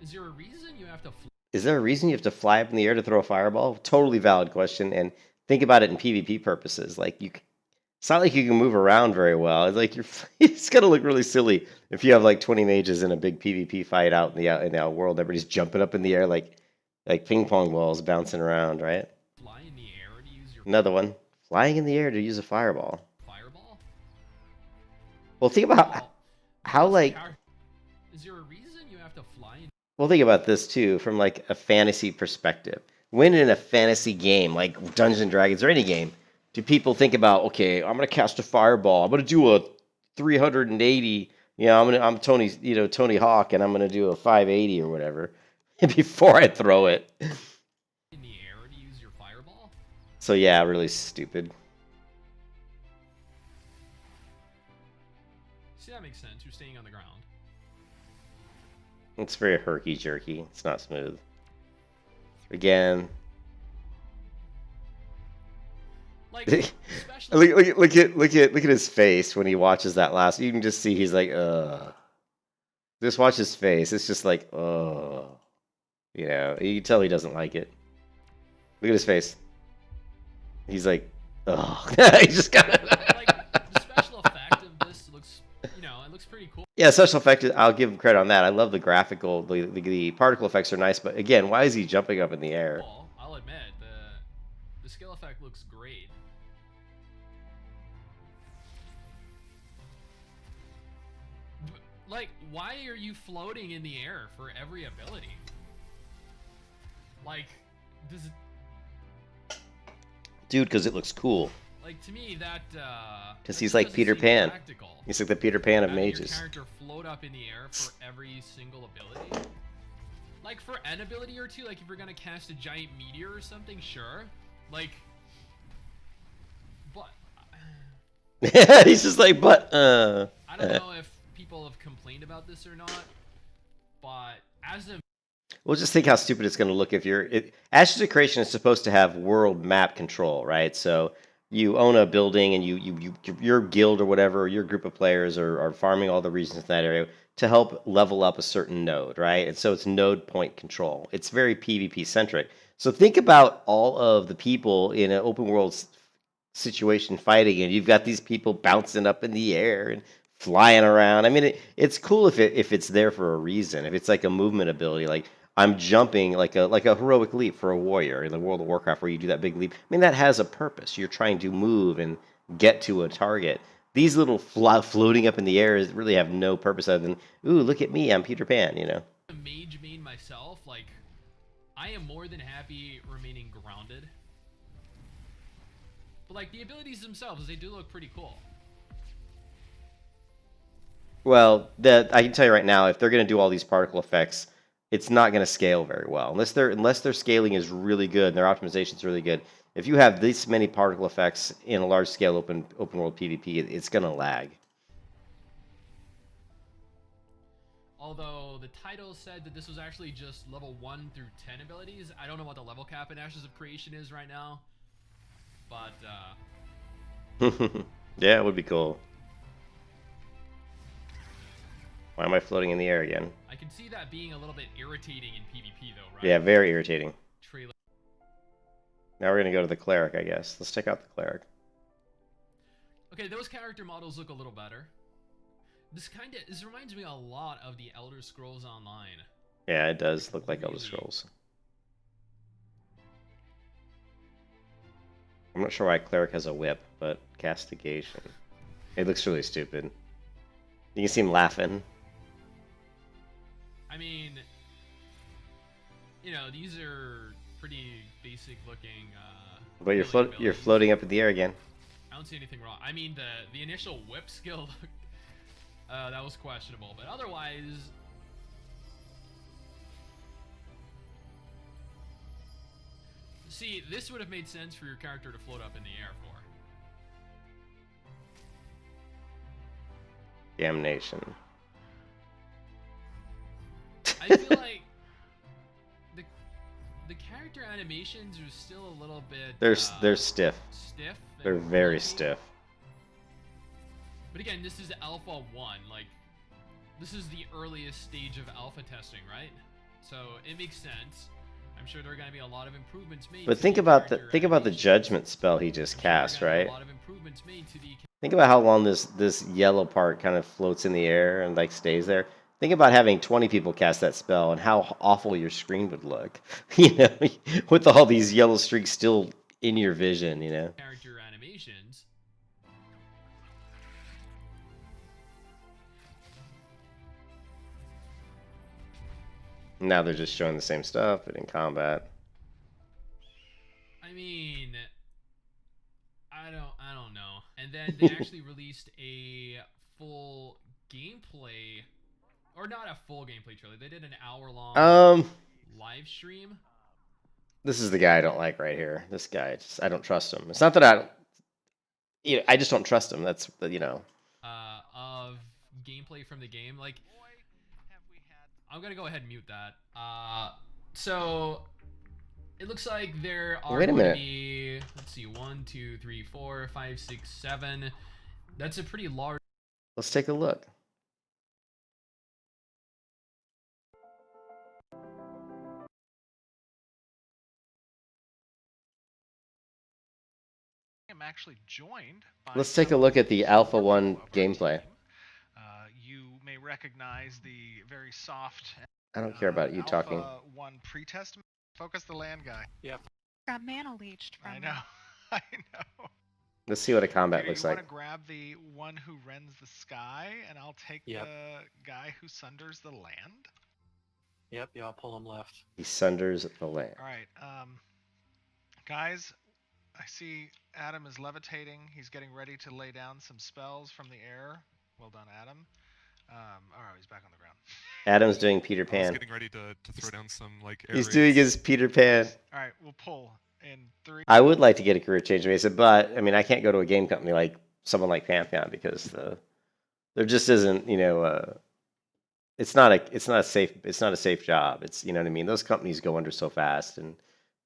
S6: Is there a reason you have to?
S2: Is there a reason you have to fly up in the air to throw a fireball? Totally valid question, and think about it in PvP purposes. Like it's not like you can move around very well. It's like it's gonna look really silly if you have like 20 mages in a big PvP fight out in the out world. Everybody's jumping up in the air like ping pong balls bouncing around, right?
S6: Fly in the air to use your
S2: Another one, flying in the air to use a fireball.
S6: Fireball?
S2: Well, think about how like.
S6: Is there a reason you have to fly in?
S2: Well, think about this too, from like a fantasy perspective. When in a fantasy game like Dungeons and Dragons or any game, do people think about, okay, I'm gonna cast a fireball, I'm gonna do a 380, I'm Tony Hawk, and I'm gonna do a 580 or whatever before I throw it.
S6: In the air to use your fireball?
S2: So yeah, really stupid.
S6: See, that makes sense. You're staying on the ground.
S2: It's very herky-jerky. It's not smooth. Again.
S6: Like,
S2: look at his face when he watches that last. You can just see he's like, ugh. Just watch his face. It's just like, ugh. You can tell he doesn't like it. Look at his face. He's like, ugh. He just got
S6: like, the special effect of this looks, it looks pretty cool.
S2: Yeah, special effect, I'll give him credit on that. I love the graphical, the particle effects are nice, but again, why is he jumping up in the air?
S6: Well, I'll admit, the skill effect looks great. Like, why are you floating in the air for every ability? Like, does it...
S2: Dude, because it looks cool.
S6: Like, to me, that,
S2: because he's like Peter Pan. He's like the Peter Pan of mages.
S6: Your character float up in the air for every single ability. Like for an ability or two, like if you're gonna cast a giant meteor or something, sure. Like, but
S2: He's just like, but
S6: I don't know if people have complained about this or not. But as a
S2: We'll just think how stupid it's going to look if Ashes of Creation is supposed to have world map control, right? So you own a building and your guild or whatever, or your group of players are farming all the regions in that area to help level up a certain node, right? And so it's node point control. It's very PvP centric. So think about all of the people in an open world situation fighting, and you've got these people bouncing up in the air and flying around. I mean, it's cool if it's there for a reason. If it's like a movement ability, like I'm jumping like a heroic leap for a warrior in the World of Warcraft, where you do that big leap. I mean, that has a purpose. You're trying to move and get to a target. These little floating up in the air really have no purpose other than, ooh, look at me, I'm Peter Pan, you know.
S6: mage main myself, like I am more than happy remaining grounded. But like the abilities themselves, they do look pretty cool.
S2: Well, I can tell you right now, if they're going to do all these particle effects, it's not going to scale very well unless their scaling is really good and their optimization is really good. If you have this many particle effects in a large scale open world PvP, it's going to lag.
S6: Although the title said that this was actually just level 1 through 10 abilities. I don't know what the level cap in Ashes of Creation is right now. But
S2: yeah, it would be cool. Why am I floating in the air again?
S6: I can see that being a little bit irritating in PvP though, right?
S2: Yeah, very irritating.
S6: Trailer.
S2: Now we're going to go to the cleric, I guess. Let's check out the cleric.
S6: Okay, those character models look a little better. This reminds me a lot of the Elder Scrolls Online.
S2: Yeah, it does look like Elder Scrolls. I'm not sure why cleric has a whip, but castigation. It looks really stupid. You can see him laughing.
S6: I mean, you know, these are pretty basic looking.
S2: But you're floating up in the air again.
S6: I don't see anything wrong. I mean, the initial whip skill, that was questionable, but otherwise, see, this would have made sense for your character to float up in the air for.
S2: Damnation.
S6: I feel like the character animations are still a little bit.
S2: They're stiff.
S6: Stiff.
S2: They're very stiff.
S6: But again, this is Alpha 1. Like, this is the earliest stage of alpha testing, right? So it makes sense. I'm sure there are going to be a lot of improvements made.
S2: But think about the judgment spell he just cast, right?
S6: A lot of improvements made to the.
S2: Think about how long this yellow part kind of floats in the air and like stays there. Think about having 20 people cast that spell and how awful your screen would look. You know, with all these yellow streaks still in your vision, you know.
S6: Character animations.
S2: Now they're just showing the same stuff, but in combat.
S6: I mean, I don't know. And then they actually released a full gameplay, or not a full gameplay trailer. They did an hour-long live stream.
S2: This is the guy I don't like right here. This guy, I don't trust him. It's not that I just don't trust him. That's, you know.
S6: Of gameplay from the game, like. I'm gonna go ahead and mute that. So it looks like there are
S2: Wait a minute.
S6: to be, let's see, 1, 2, 3, 4, 5, 6, 7. That's a pretty large.
S2: Let's take a look.
S7: I'm actually joined by.
S2: Let's take a look at the Alpha 1 gameplay.
S7: You may recognize the very soft.
S2: I don't care about you talking.
S7: Alpha 1 pretest. Focus the land guy.
S8: Yep. Got mana leached from
S7: I
S8: him.
S7: know. I know.
S2: Let's see what a combat
S7: Peter,
S2: looks
S7: you
S2: like.
S7: want to grab the one who rends the sky, and I'll take
S8: Yep.
S7: the guy who sunders the land.
S8: Yep, yeah, I'll pull him left.
S2: He sunders the land.
S7: All right, guys, I see Adam is levitating. He's getting ready to lay down some spells from the air. Well done, Adam. All right, he's back on the ground.
S2: Adam's doing Peter
S9: I was
S2: Pan.
S9: getting ready to throw down some like. Air
S2: He's doing
S9: raids.
S2: his Peter Pan.
S7: All right, we'll pull in 3.
S2: I would like to get a career change, Mason, but I mean, I can't go to a game company like someone like Pantheon because there just isn't, it's not a safe job. It's, you know what I mean? Those companies go under so fast, and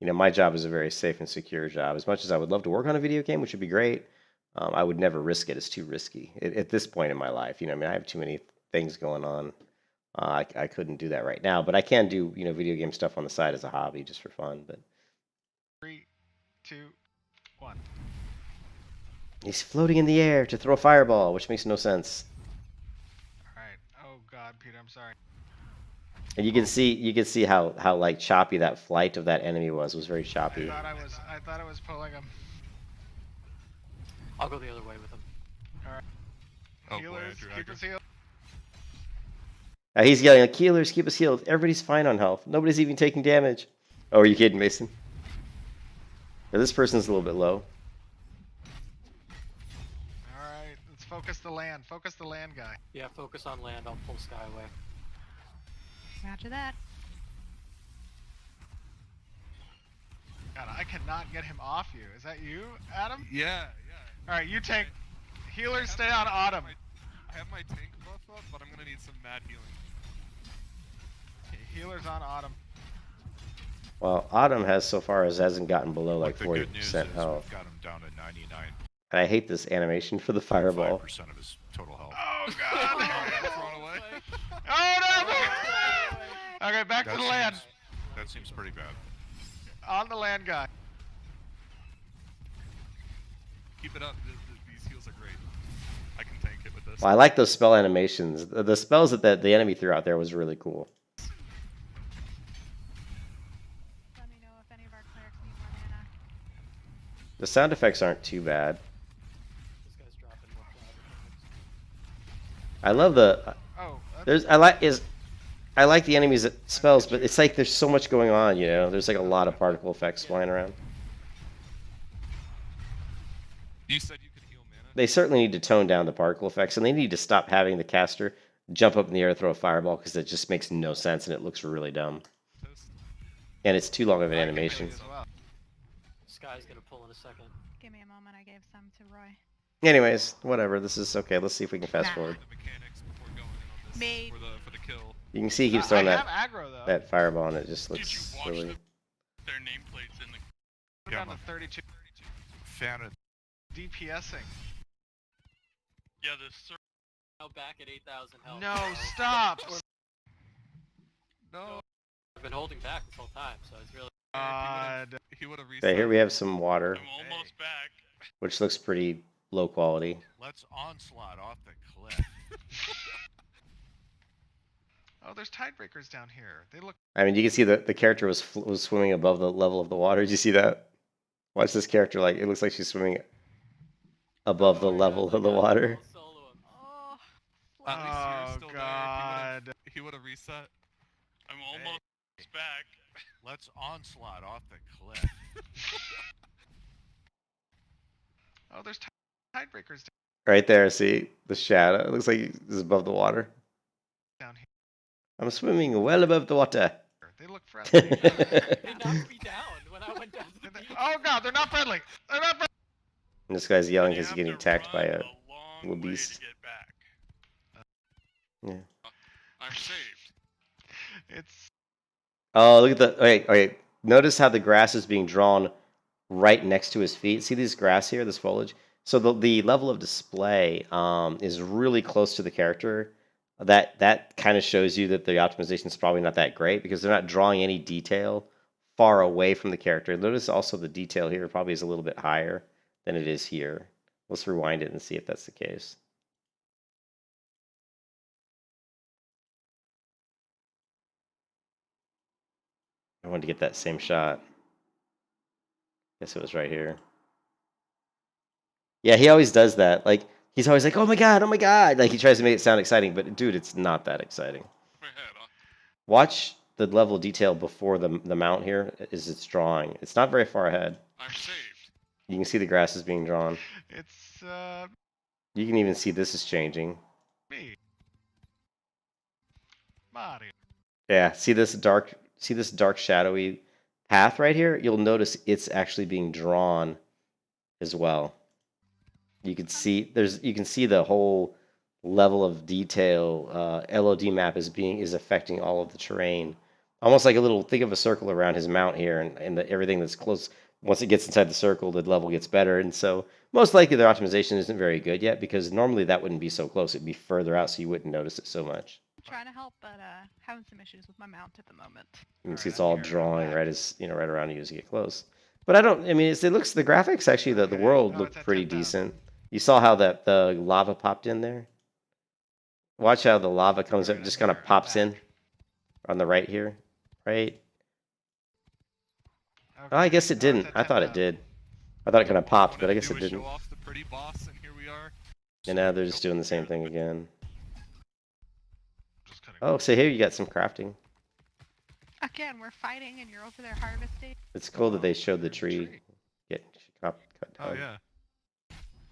S2: my job is a very safe and secure job. As much as I would love to work on a video game, which would be great, I would never risk it. It's too risky at this point in my life. I mean, I have too many things going on. I couldn't do that right now, but I can do video game stuff on the side as a hobby just for fun. But
S7: 3, 2, 1.
S2: he's floating in the air to throw a fireball, which makes no sense.
S7: All right. Oh God, Peter, I'm sorry.
S2: And you can see how like choppy that flight of that enemy was very choppy.
S7: I thought I was pulling him.
S8: I'll go the other way with him.
S9: Oh boy,
S7: Healers,
S9: I drag
S7: keep
S9: her.
S7: us healed.
S2: He's yelling, "Healers, keep us healed. Everybody's fine on health. Nobody's even taking damage." Oh, are you kidding, Mason? Yeah, this person's a little bit low.
S7: All right, let's focus the land. Focus the land guy.
S8: Yeah, focus on land. I'll pull Sky away.
S5: Roger that.
S7: God, I cannot get him off you. Is that you, Adam?
S9: Yeah.
S7: All right, you tank. Healers, stay on Autumn.
S9: I have my tank buff up, but I'm gonna need some mad healing.
S7: Okay, healers on Autumn.
S2: Well, Autumn hasn't gotten below like
S1: The good news
S2: 40%
S1: is
S2: health.
S1: we've got him down to 99.5%
S2: And I hate this animation for the fireball.
S1: of his total health.
S7: Oh God!
S9: Thrown away.
S7: Oh no! Okay, back to the land.
S1: That seems pretty bad.
S7: On the land guy.
S9: Keep it up. These heals are great. I can tank it with this.
S2: Well, I like those spell animations. The spells that the enemy threw out there was really cool.
S5: Let me know if any of our clerics need more mana.
S2: The sound effects aren't too bad.
S8: This guy's dropping more cloud.
S2: I love the
S7: Oh,
S2: I like the enemies that spells, but it's like there's so much going on, There's like a lot of particle effects flying around.
S9: You said you could heal mana.
S2: They certainly need to tone down the particle effects, and they need to stop having the caster jump up in the air and throw a fireball, because it just makes no sense and it looks really dumb. And it's too long of an
S7: I can heal
S2: animation.
S7: you as well.
S8: Sky's gonna pull in a second.
S5: Give me a moment. I gave some to Roy.
S2: Anyways, whatever. This is okay. Let's see if we can fast
S5: Nah.
S2: forward.
S9: The mechanics before going in on this
S5: Made.
S9: for the kill.
S2: You can see he keeps
S7: I
S2: throwing
S7: have
S2: that
S7: aggro though.
S2: fireball, and it just
S3: Did you
S2: looks
S3: watch
S2: silly.
S3: their nameplates in the
S7: We're
S1: Yeah,
S7: down
S1: man.
S7: to 32.
S1: Fan of
S7: DPSing.
S3: yeah the ser-
S8: Now back at 8,000 health.
S7: No,
S8: so-
S7: stop!
S9: No.
S8: I've been holding back this whole time, so it's really.
S7: God.
S9: He would have reset.
S2: Okay, here we have some water,
S3: I'm almost back.
S2: which looks pretty low quality.
S1: Let's onslaught off the cliff.
S7: Oh, there's tidebreakers down here. They look.
S2: I mean, you can see that the character was swimming above the level of the water. Did you see that? Watch this character. Like, it looks like she's swimming above the level of the water.
S8: I'll solo him.
S5: Oh,
S9: At least
S7: Oh
S9: you're still
S7: God.
S9: there. He would have reset.
S3: I'm almost back.
S1: Let's onslaught off the cliff.
S7: Oh, there's tidebreakers
S2: Right there, see the shadow. It looks like he's above the water.
S7: down here.
S2: I'm swimming well above the water.
S7: They look friendly.
S8: They knocked me down when I went down to the beach.
S7: Oh God, they're not friendly. They're not friendly.
S2: And this guy's yelling
S3: You
S2: because he's
S3: have
S2: getting
S3: to
S2: attacked by
S3: run
S2: a
S3: long
S2: little
S3: way
S2: beast.
S3: to get back.
S2: Yeah.
S3: I'm saved.
S7: It's.
S2: Oh, look at the wait. Notice how the grass is being drawn right next to his feet. See this grass here, this foliage? So the level of display is really close to the character. That kind of shows you that the optimization is probably not that great, because they're not drawing any detail far away from the character. Notice also the detail here probably is a little bit higher than it is here. Let's rewind it and see if that's the case. I wanted to get that same shot. Guess it was right here. Yeah, he always does that. Like, he's always like, oh my god, oh my god. Like, he tries to make it sound exciting, but dude, it's not that exciting.
S3: My head on.
S2: Watch the level of detail before the mount here is it's drawing. It's not very far ahead.
S3: I'm saved.
S2: You can see the grass is being drawn.
S7: It's
S2: You can even see this is changing.
S7: me. Mario.
S2: Yeah, see this dark shadowy path right here? You'll notice it's actually being drawn as well. You can see the whole level of detail LOD map is affecting all of the terrain. Almost like a little, think of a circle around his mount here, and everything that's close. Once it gets inside the circle, the level gets better, and so most likely their optimization isn't very good yet, because normally that wouldn't be so close. It'd be further out, so you wouldn't notice it so much.
S10: Trying to help, but having some issues with my mount at the moment.
S2: You can see it's
S7: I'm
S2: all
S7: here, I'm
S2: drawing
S7: back.
S2: right as right around you as you get close. But I mean, it looks, the graphics actually, the
S7: Okay,
S2: world
S7: no,
S2: looked
S7: it's at
S2: pretty
S7: 10,000.
S2: decent. You saw how the lava popped in there. Watch how the lava comes up,
S7: Alright,
S2: just
S7: I'm
S2: kind of
S7: here, I'm
S2: pops in
S7: back.
S2: on the right here, right? Oh, I guess it
S7: Okay, no,
S2: didn't.
S7: it's
S2: I
S7: at
S2: thought it
S7: 10,000.
S2: did. I thought it kind of popped,
S9: What
S2: but I
S9: I
S2: guess
S9: do
S2: it
S9: is
S2: didn't.
S9: show off the pretty boss, and here we are.
S2: And now they're just doing the same thing again.
S7: Just kinda
S2: Oh, so here you got some crafting.
S10: Again, we're fighting and you're over there harvesting.
S2: It's cool that they
S7: Oh,
S2: showed the
S7: you're in the
S2: tree get cut
S9: Oh
S2: down.
S9: yeah.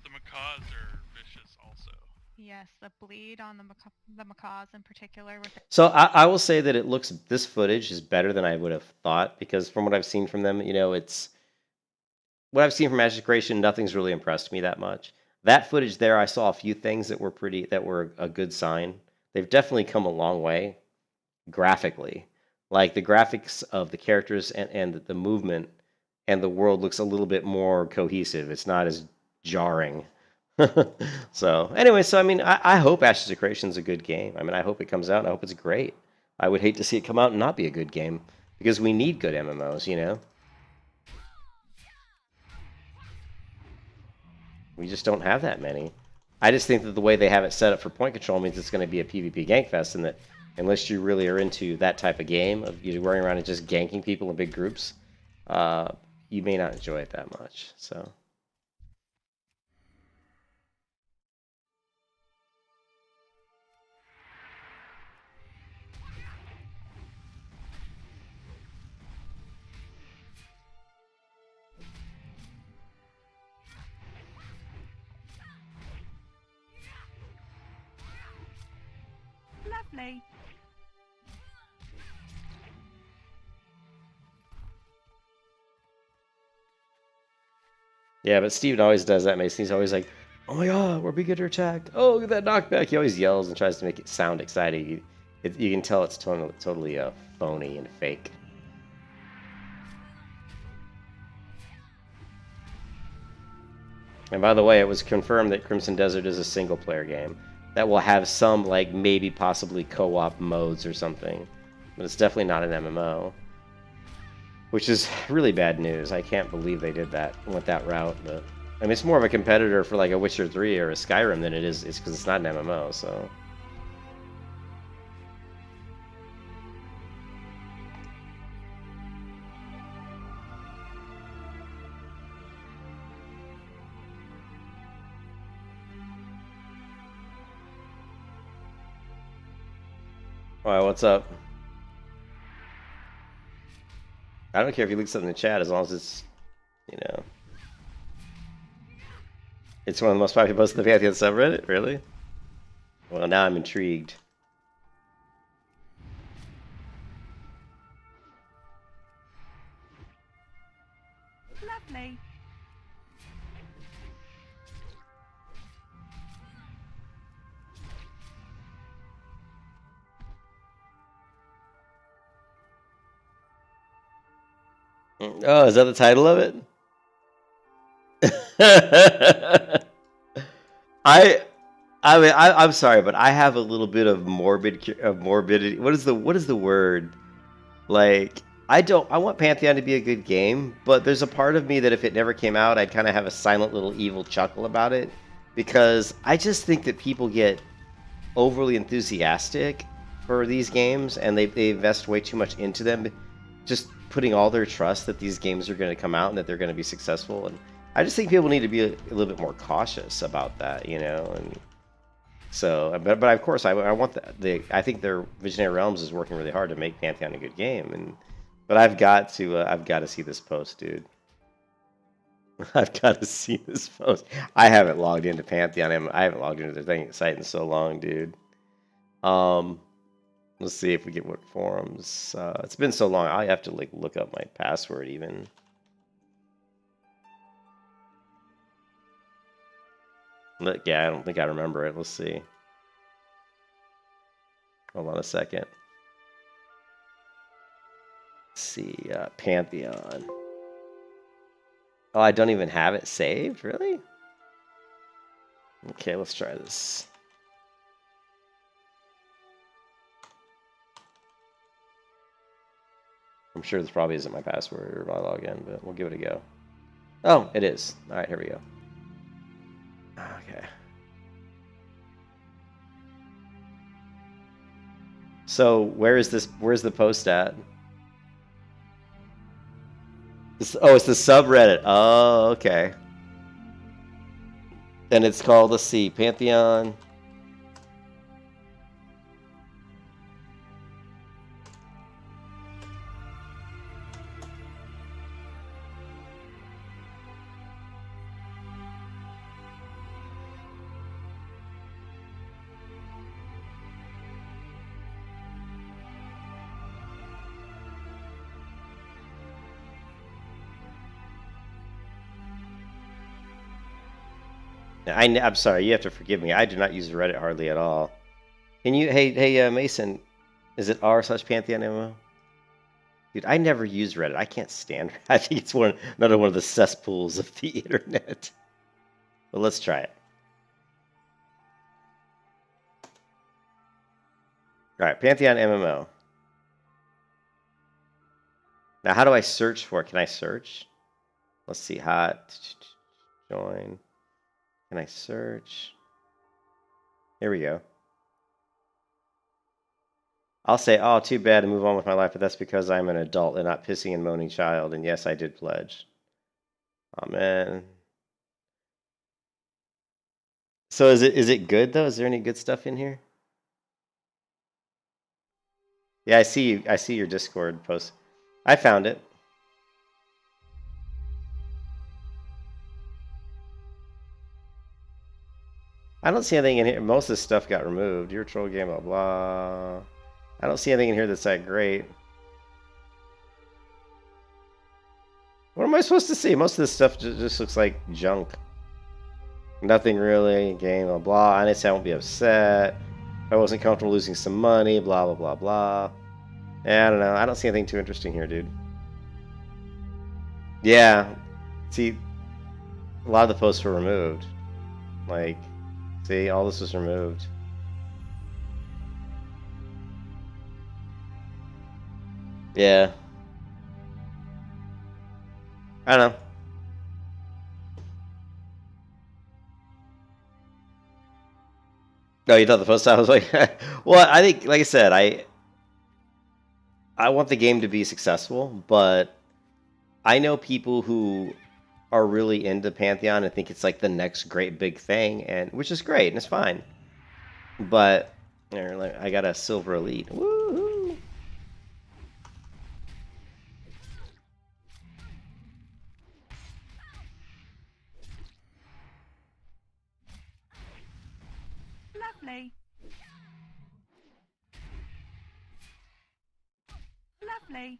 S3: The macaws are vicious also.
S10: Yes, the bleed on the macaws in particular. With
S2: So I will say that this footage is better than I would have thought, because from what I've seen from them, it's what I've seen from Magic Creation, nothing's really impressed me that much. That footage there, I saw a few things that were a good sign. They've definitely come a long way graphically. Like the graphics of the characters and the movement and the world looks a little bit more cohesive. It's not as jarring. So anyway, I mean, I hope Ashes of Creation is a good game. I mean, I hope it comes out and I hope it's great. I would hate to see it come out and not be a good game, because we need good MMOs, We just don't have that many. I just think that the way they have it set up for point control means it's going to be a PvP gank fest, and that unless you really are into that type of game of you running around and just ganking people in big groups, you may not enjoy it that much. So.
S5: Lovely.
S2: Yeah, but Steven always does that, Mason. He's always like, "Oh my god, we're being attacked. Oh, look at that knockback." He always yells and tries to make it sound exciting. You can tell it's totally phony and fake. And by the way, it was confirmed that Crimson Desert is a single-player game that will have some, like, maybe possibly co-op modes or something. But it's definitely not an MMO. Which is really bad news. I can't believe they did that, went that route. But I mean, it's more of a competitor for like a Witcher 3 or a Skyrim than it is. It's because it's not an MMO. So. All right, what's up? I don't care if you leak something in the chat as long as it's, it's one of the most popular posts in the Pantheon subreddit. Really? Well, now I'm intrigued.
S5: Lovely.
S2: Oh, is that the title of it? I'm sorry, but I have a little bit of morbidity. What is the word? Like, I want Pantheon to be a good game, but there's a part of me that if it never came out, I'd kind of have a silent little evil chuckle about it, because I just think that people get overly enthusiastic for these games and they invest way too much into them, just putting all their trust that these games are going to come out and that they're going to be successful. And I just think people need to be a little bit more cautious about that, and so, but of course I want I think their Visionary Realms is working really hard to make Pantheon a good game, but I've got to see this post, dude. I've got to see this post. I haven't logged into Pantheon. I haven't logged into their site in so long, dude. Let's see if we get what forums. It's been so long. I have to like look up my password even. Yeah, I don't think I remember it. Let's see. Hold on a second. Let's see, Pantheon. Oh, I don't even have it saved? Really? Okay, let's try this. I'm sure this probably isn't my password or my login, but we'll give it a go. Oh, it is. All right, here we go. Okay. So where is this? Where's the post at? Oh, it's the subreddit. Oh, okay. And it's called, let's see, Pantheon. I'm sorry, you have to forgive me. I do not use Reddit hardly at all. Can you, hey, Mason, is it r/Pantheon MMO? Dude, I never use Reddit. I can't stand it. I think it's another one of the cesspools of the internet. But let's try it. All right, Pantheon MMO. Now, how do I search for it? Can I search? Let's see, hot, join. Can I search? Here we go. I'll say, oh, too bad, and move on with my life, but that's because I'm an adult and not pissing and moaning child. And yes, I did pledge. Amen. So is it good though? Is there any good stuff in here? Yeah, I see your Discord post. I found it. I don't see anything in here. Most of this stuff got removed. Your troll game, blah, blah. I don't see anything in here that's that great. What am I supposed to see? Most of this stuff just looks like junk. Nothing really. Game, blah, blah. I say I won't be upset. If I wasn't comfortable losing some money, blah, blah, blah, blah. Yeah, I don't know. I don't see anything too interesting here, dude. Yeah. See, a lot of the posts were removed. Like... See, all this was removed. Yeah. I don't know. No, you thought the post I was like, well, I think, like I said, I want the game to be successful, but I know people who are really into Pantheon and think it's like the next great big thing, and which is great and it's fine. But I got a silver elite. Woohoo!
S10: Lovely. Lovely.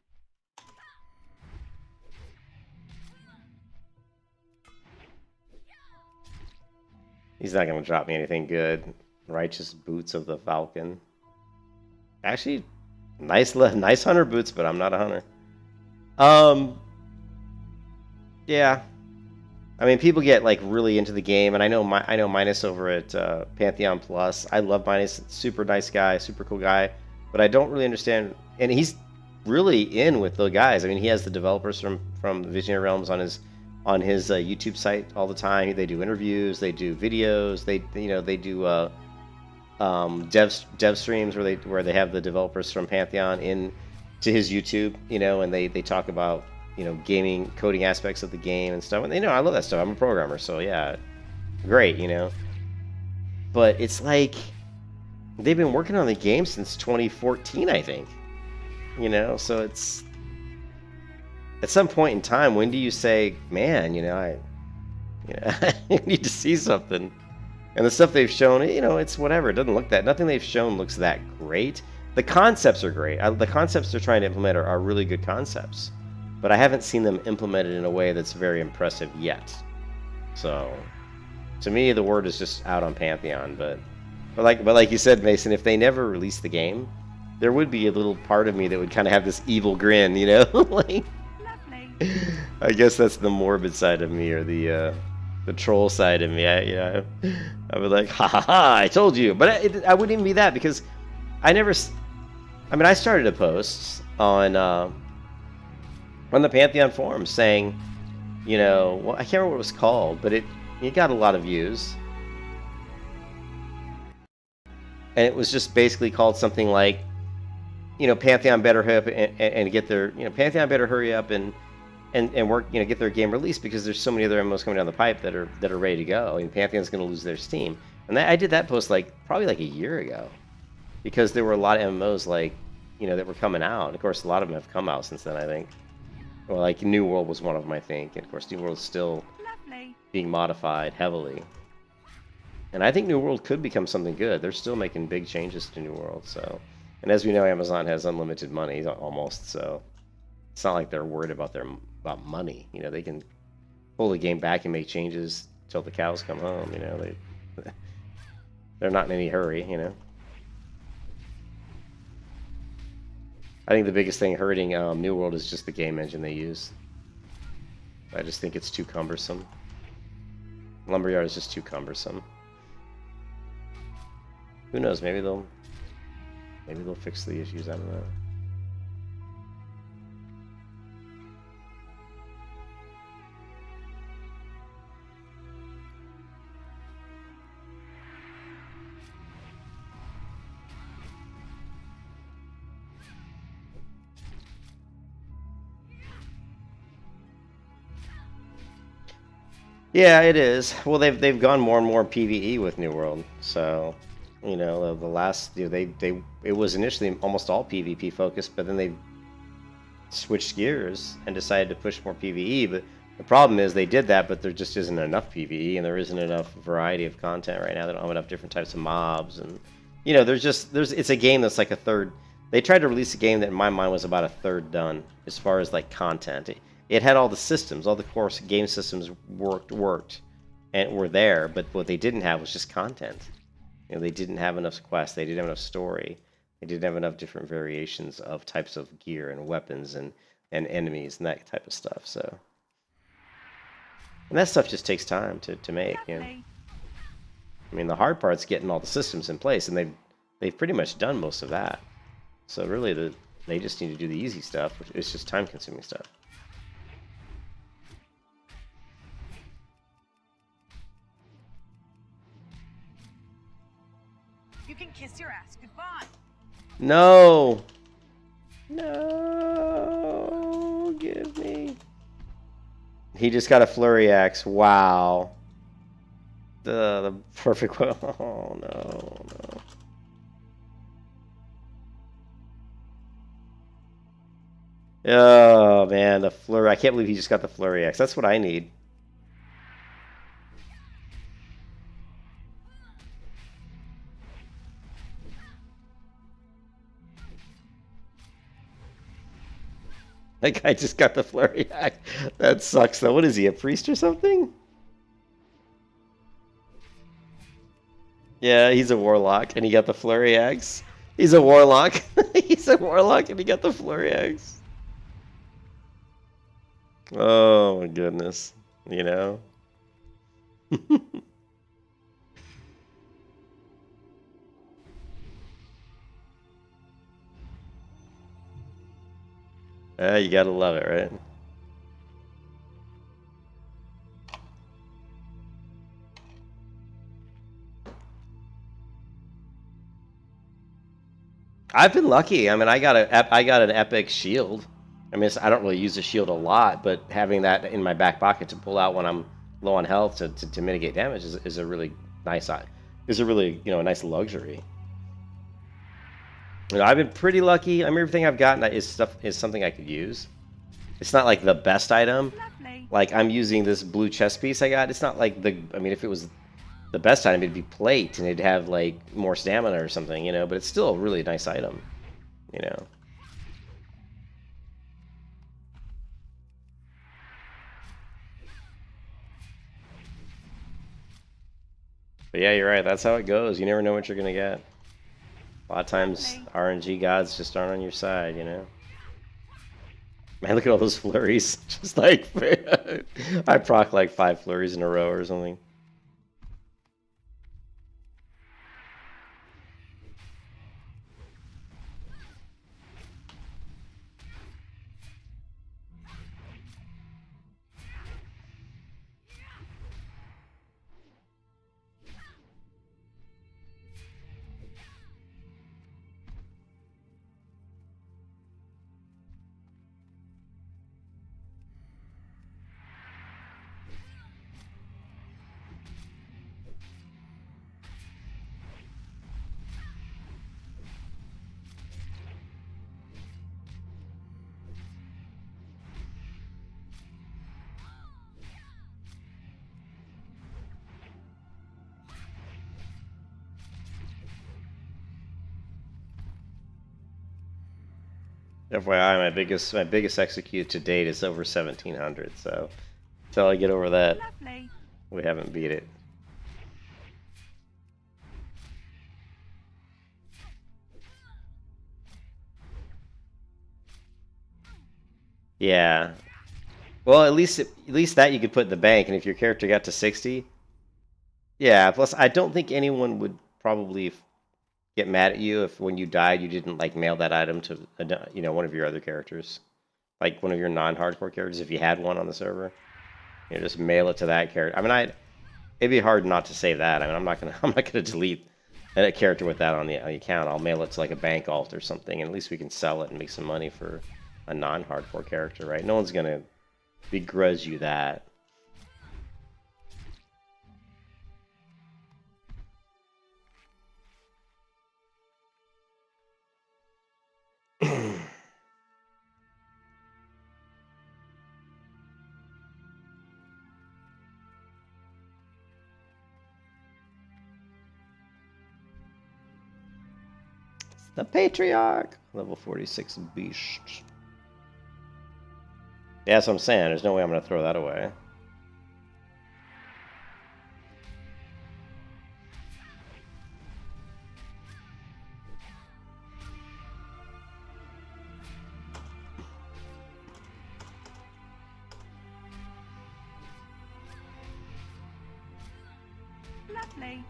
S2: He's not going to drop me anything good. Righteous Boots of the Falcon. Actually, nice hunter boots, but I'm not a hunter. Yeah. I mean, people get like really into the game, and I know Minus over at Pantheon Plus. I love Minus. Super nice guy, super cool guy. But I don't really understand, and he's really in with the guys. I mean, he has the developers from Visionary Realms on his YouTube site all the time. They do interviews, they do videos, they do dev streams where they have the developers from Pantheon in to his YouTube, and they talk about gaming, coding aspects of the game and stuff. And I love that stuff. I'm a programmer, so yeah, great, But it's like they've been working on the game since 2014, I think. So it's at some point in time, when do you say, man, I need to see something? And the stuff they've shown, it's whatever. It doesn't look nothing they've shown looks that great. the concepts are great. The concepts they're trying to implement are really good concepts, but I haven't seen them implemented in a way that's very impressive yet. So, to me, the word is just out on Pantheon. But like you said, Mason, if they never release the game, there would be a little part of me that would kind of have this evil grin, you know? Like, I guess that's the morbid side of me, or the troll side of me. I would like, ha ha ha, I told you. But I wouldn't even be that, because I mean, I started a post on the Pantheon forums saying, you know, well, I can't remember what it was called, but it got a lot of views. And it was just basically called something like, you know, Pantheon better hurry up and get their, you know, Pantheon better hurry up and work, you know, get their game released, because there's so many other MMOs coming down the pipe that are ready to go, and Pantheon's going to lose their steam. And I did that post probably like a year ago, because there were a lot of MMOs you know, that were coming out. And of course, a lot of them have come out since then, I think. Well, like New World was one of them, I think. And of course, New World's still being modified heavily. And I think New World could become something good. They're still making big changes to New World, so. And as we know, Amazon has unlimited money almost, so it's not like they're worried about about money. You know, they can pull the game back and make changes till the cows come home. You know, they're not in any hurry. You know. I think the biggest thing hurting New World is just the game engine they use. I just think it's too cumbersome. Lumberyard is just too cumbersome. Who knows? Maybe they'll fix the issues. I don't know. Yeah, it is. Well, they've gone more and more PvE with New World, so you know the last, you know, it was initially almost all PvP focused, but then they switched gears and decided to push more PvE. But the problem is they did that, but there just isn't enough PvE, and there isn't enough variety of content right now. They don't have enough different types of mobs, and you know, it's a game that's like a third. They tried to release a game that in my mind was about a third done as far as like content. It had all the systems, all the core game systems worked, and were there. But what they didn't have was just content. You know, they didn't have enough quests. They didn't have enough story. They didn't have enough different variations of types of gear and weapons and enemies and that type of stuff. So, and that stuff just takes time to make. You know? I mean, the hard part's getting all the systems in place, and they've pretty much done most of that. So really, they just need to do the easy stuff, which is just time-consuming stuff.
S5: You can kiss your ass goodbye.
S2: No! No! Give me... He just got a flurry axe. Wow. The perfect... Oh, no. Oh, man. The flurry... I can't believe he just got the flurry axe. That's what I need. That guy just got the flurry axe. That sucks, though. What is he, a priest or something? Yeah, he's a warlock, and he got the flurry axe. He's a warlock. He's a warlock, and he got the flurry axe. Oh, my goodness. You know? You gotta love it, right? I've been lucky. I mean, I got an epic shield. I mean, I don't really use the shield a lot, but having that in my back pocket to pull out when I'm low on health to mitigate damage is a really nice, a nice luxury. You know, I've been pretty lucky. I mean, everything I've gotten is something I could use. It's not like the best item. Like, I'm using this blue chest piece I got. It's not like I mean, if it was the best item, it'd be plate and it'd have like more stamina or something, you know. But it's still a really nice item. you know. But yeah, you're right. That's how it goes. You never know what you're gonna get. A lot of times, RNG gods just aren't on your side, you know. Man, look at all those flurries. Just like I proc like 5 flurries in a row or something. FYI, my biggest execute to date is over 1700. So until I get over that,
S5: Lovely.
S2: we haven't beat it. Yeah. Well, at least that you could put in the bank, and if your character got to 60, yeah. Plus, I don't think anyone would probably get mad at you if when you died you didn't like mail that item to one of your other characters, like one of your non-hardcore characters. If you had one on the server, just mail it to that character. I mean, it'd be hard not to save that. I mean, I'm not gonna delete a character with that on the account. I'll mail it to like a bank alt or something, and at least we can sell it and make some money for a non-hardcore character, right? No one's gonna begrudge you that. The Patriarch, level 46 beast. Yeah, that's what I'm saying. There's no way I'm gonna throw that away.
S5: Lovely.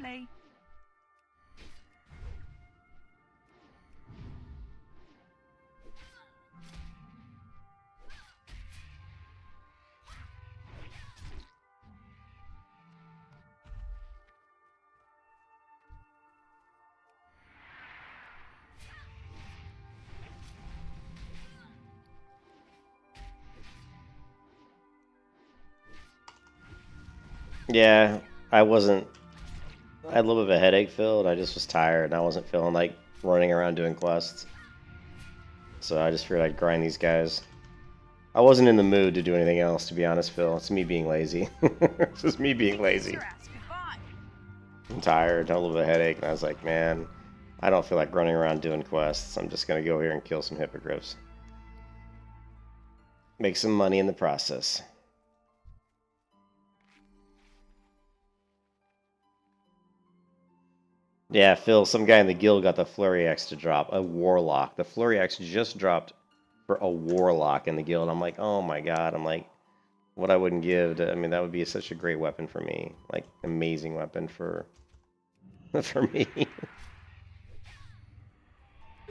S5: Lovely.
S2: Yeah, I wasn't. I had a little bit of a headache, Phil, and I just was tired, and I wasn't feeling like running around doing quests. So I just figured I'd grind these guys. I wasn't in the mood to do anything else, to be honest, Phil. It's me being lazy. It's just me being lazy.
S5: Your ass goodbye.
S2: I'm tired, I had a little bit of a headache, and I was like, man, I don't feel like running around doing quests. I'm just going to go here and kill some hippogriffs. Make some money in the process. Yeah, Phil, some guy in the guild got the Flurry X to drop. A Warlock. The Flurry X just dropped for a Warlock in the guild. I'm like, oh my god. I'm like, what I wouldn't give to, I mean, that would be such a great weapon for me. Like, amazing weapon for for me.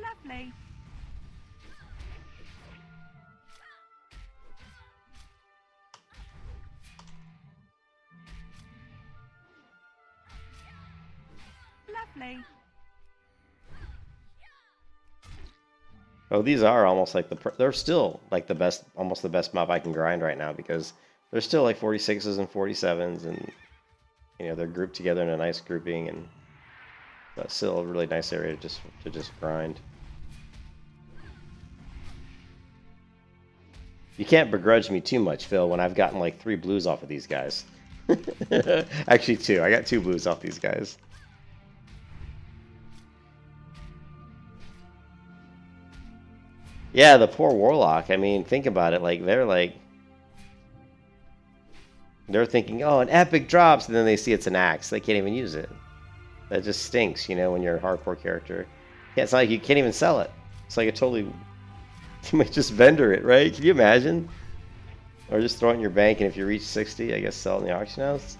S5: Lovely. Lovely.
S2: Oh, these are almost like they're still like the best, almost the best mob I can grind right now because they're still like 46s and 47s, and you know they're grouped together in a nice grouping, and that's still a really nice area to just grind. You can't begrudge me too much, Phil, when I've gotten like 3 blues off of these guys. Actually 2. I got 2 blues off these guys. Yeah, the poor Warlock. I mean, think about it. Like they're thinking, oh, an epic drops, and then they see it's an axe. They can't even use it. That just stinks, you know, when you're a hardcore character. Yeah, it's not like you can't even sell it. It's like a totally... You might just vendor it, right? Can you imagine? Or just throw it in your bank, and if you reach 60, I guess sell it in the auction house.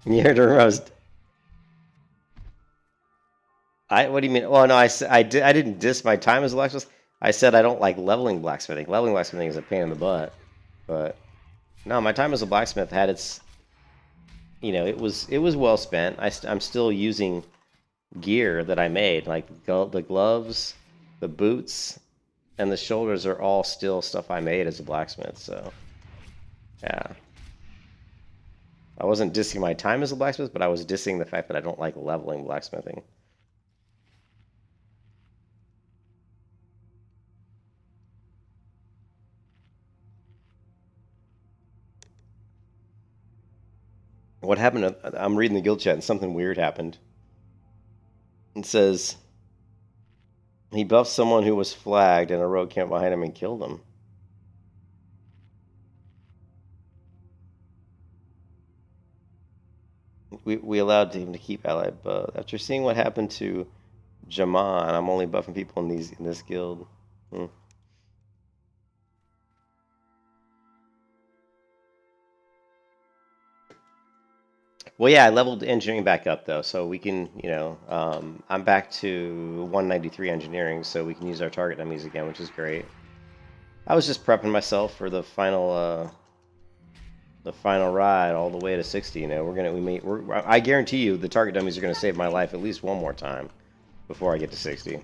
S2: You heard her roast. What do you mean? Well, no, I didn't diss my time as a blacksmith. I said I don't like leveling blacksmithing. Leveling blacksmithing is a pain in the butt. But no, my time as a blacksmith had its, you know, it was well spent. I'm still using gear that I made, like the gloves, the boots, and the shoulders are all still stuff I made as a blacksmith. So yeah. I wasn't dissing my time as a blacksmith, but I was dissing the fact that I don't like leveling blacksmithing. What happened? I'm reading the guild chat and something weird happened. It says he buffed someone who was flagged and a rogue camped behind him and killed him. We allowed him to keep allied buff. After seeing what happened to Jaman, I'm only buffing people in this guild. Well, yeah, I leveled engineering back up though, so we can, you know, I'm back to 193 engineering, so we can use our target dummies again, which is great. I was just prepping myself for the final ride all the way to 60. You know, I guarantee you the target dummies are gonna save my life at least one more time before I get to 60.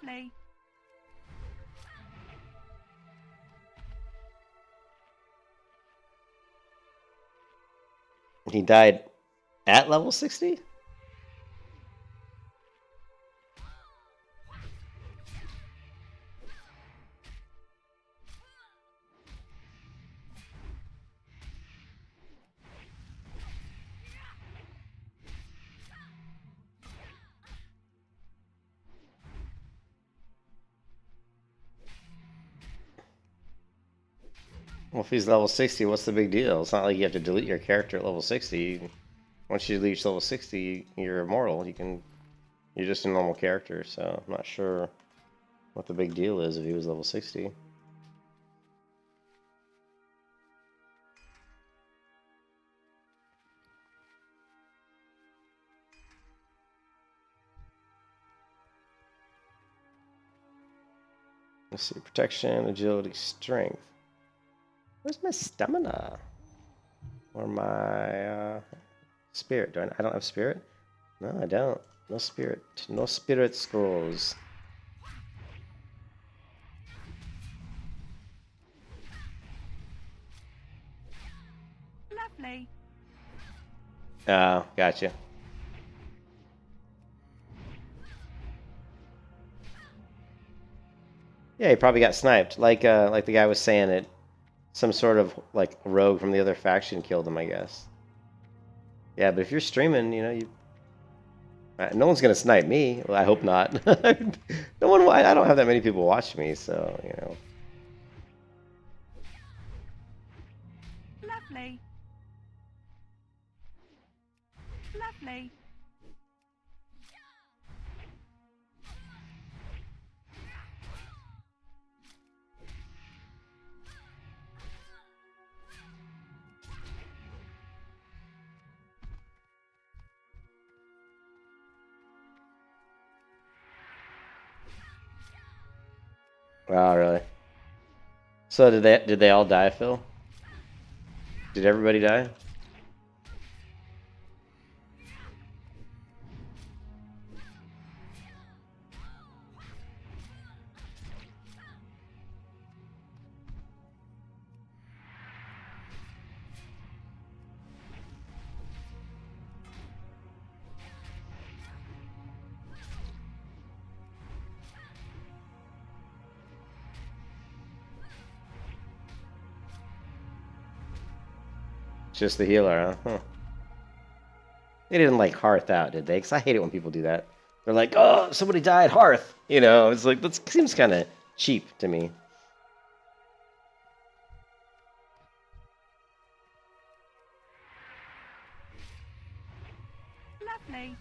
S5: Lovely.
S2: He died at level 60? Well, if he's level 60, what's the big deal? It's not like you have to delete your character at level 60. Once you reach level 60, you're immortal. You're just a normal character, so I'm not sure what the big deal is if he was level 60. Let's see, protection, agility, strength. Where's my stamina? Or my spirit? I don't have spirit? No, I don't. No spirit. No spirit scrolls.
S5: Lovely.
S2: Oh, gotcha. Yeah, he probably got sniped. Like the guy was saying it. Some sort of like rogue from the other faction killed him, I guess. Yeah, but if you're streaming, you know, no one's gonna snipe me. Well, I hope not. No one. I don't have that many people watch me, so you know.
S5: Lovely. Lovely.
S2: Wow, really? So did they all die, Phil? Did everybody die? Just the healer, huh? They didn't like Hearth out, did they? Because I hate it when people do that. They're like, oh, somebody died, Hearth. You know, it's like, that seems kind of cheap to me.
S5: Lovely.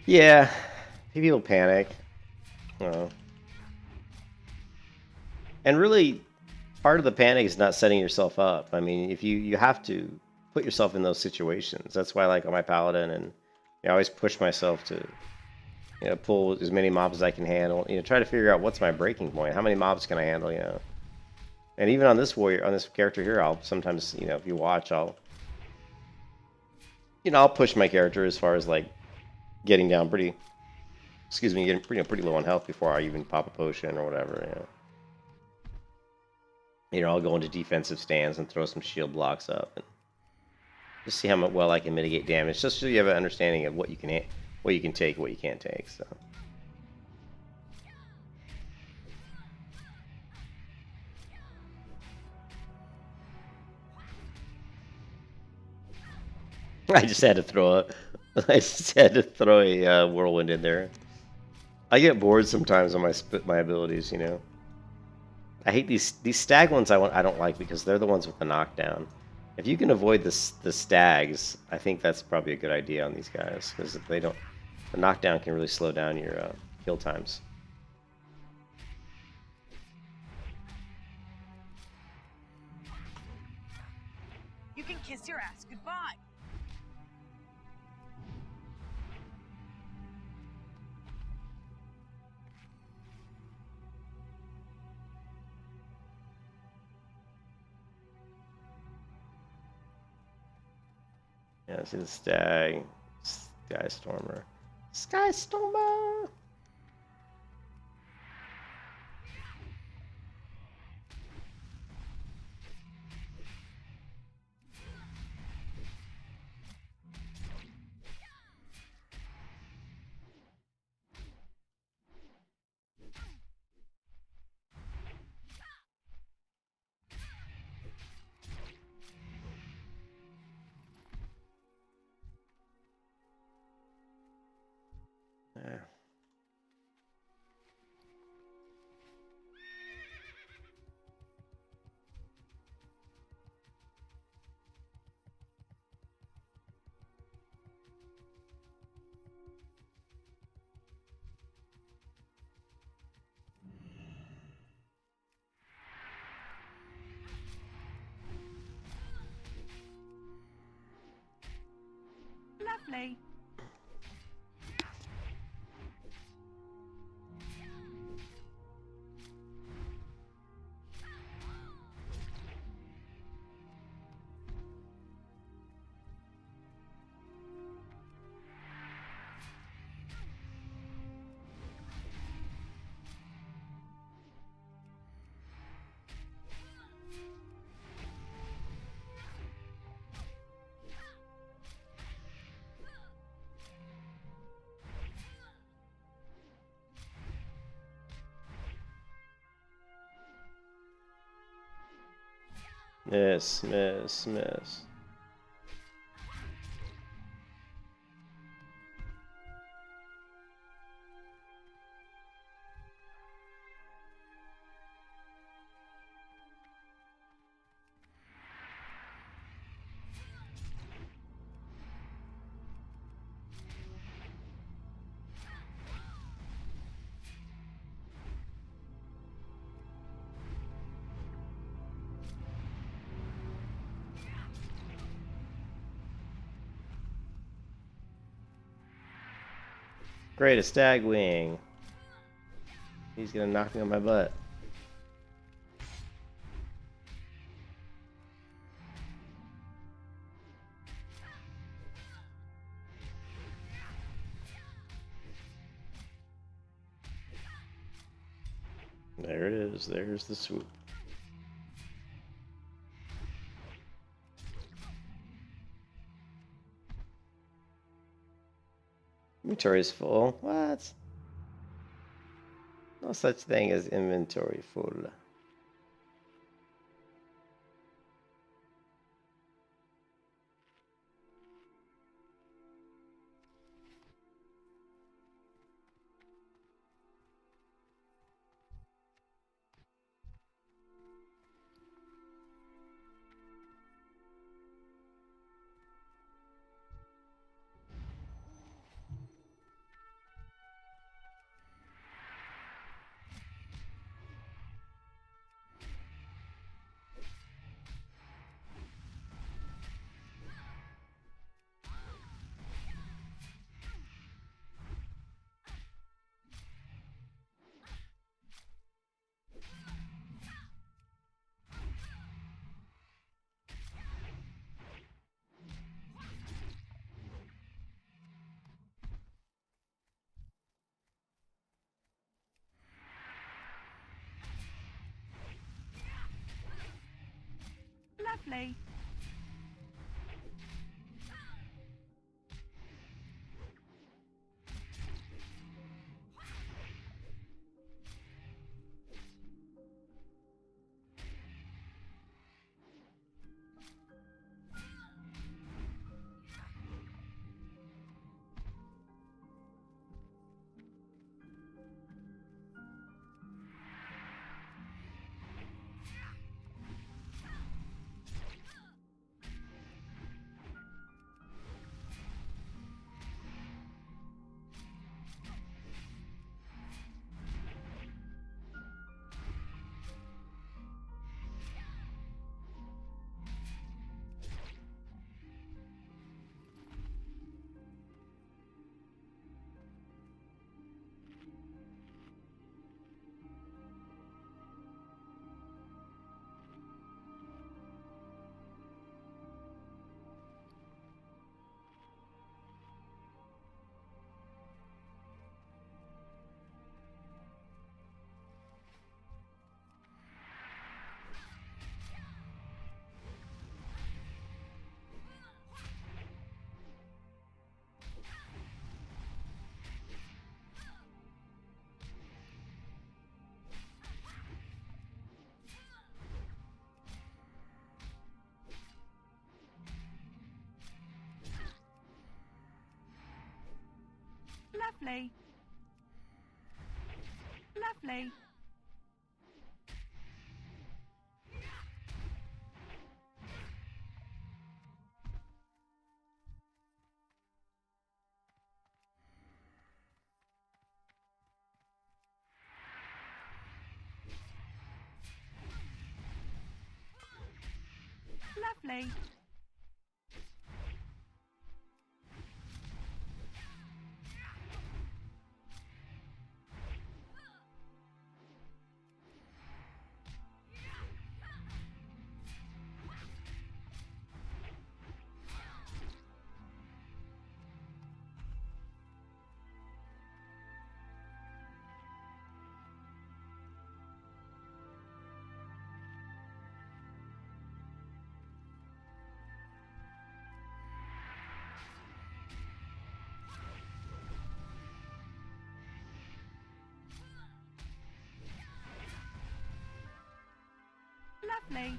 S2: Yeah, people panic. Well, and really, part of the panic is not setting yourself up. I mean, if you have to put yourself in those situations. That's why, like on my paladin, and I always push myself to, pull as many mobs as I can handle. Try to figure out what's my breaking point. How many mobs can I handle? And even on this warrior, on this character here, I'll sometimes, if you watch, I'll push my character as far as like getting down getting pretty low on health before I even pop a potion or whatever. I'll go into defensive stands and throw some shield blocks up and just see how well I can mitigate damage, just so you have an understanding of what you can take, what you can't take. So. I just had to throw a whirlwind in there. I get bored sometimes on my abilities, I hate these stag ones. I don't like because they're the ones with the knockdown. If you can avoid the stags, I think that's probably a good idea on these guys, because if they don't, the knockdown can really slow down your kill times.
S5: You can kiss your ass goodbye.
S2: Yeah, see the stag, Skystormer, Skystormer. Yeah. Miss, miss, miss. Great, a stag wing. He's gonna knock me on my butt. There it is. There's the swoop. Inventory is full. What? No such thing as inventory full.
S10: Lovely. Lovely. Lovely. Lovely. Lovely.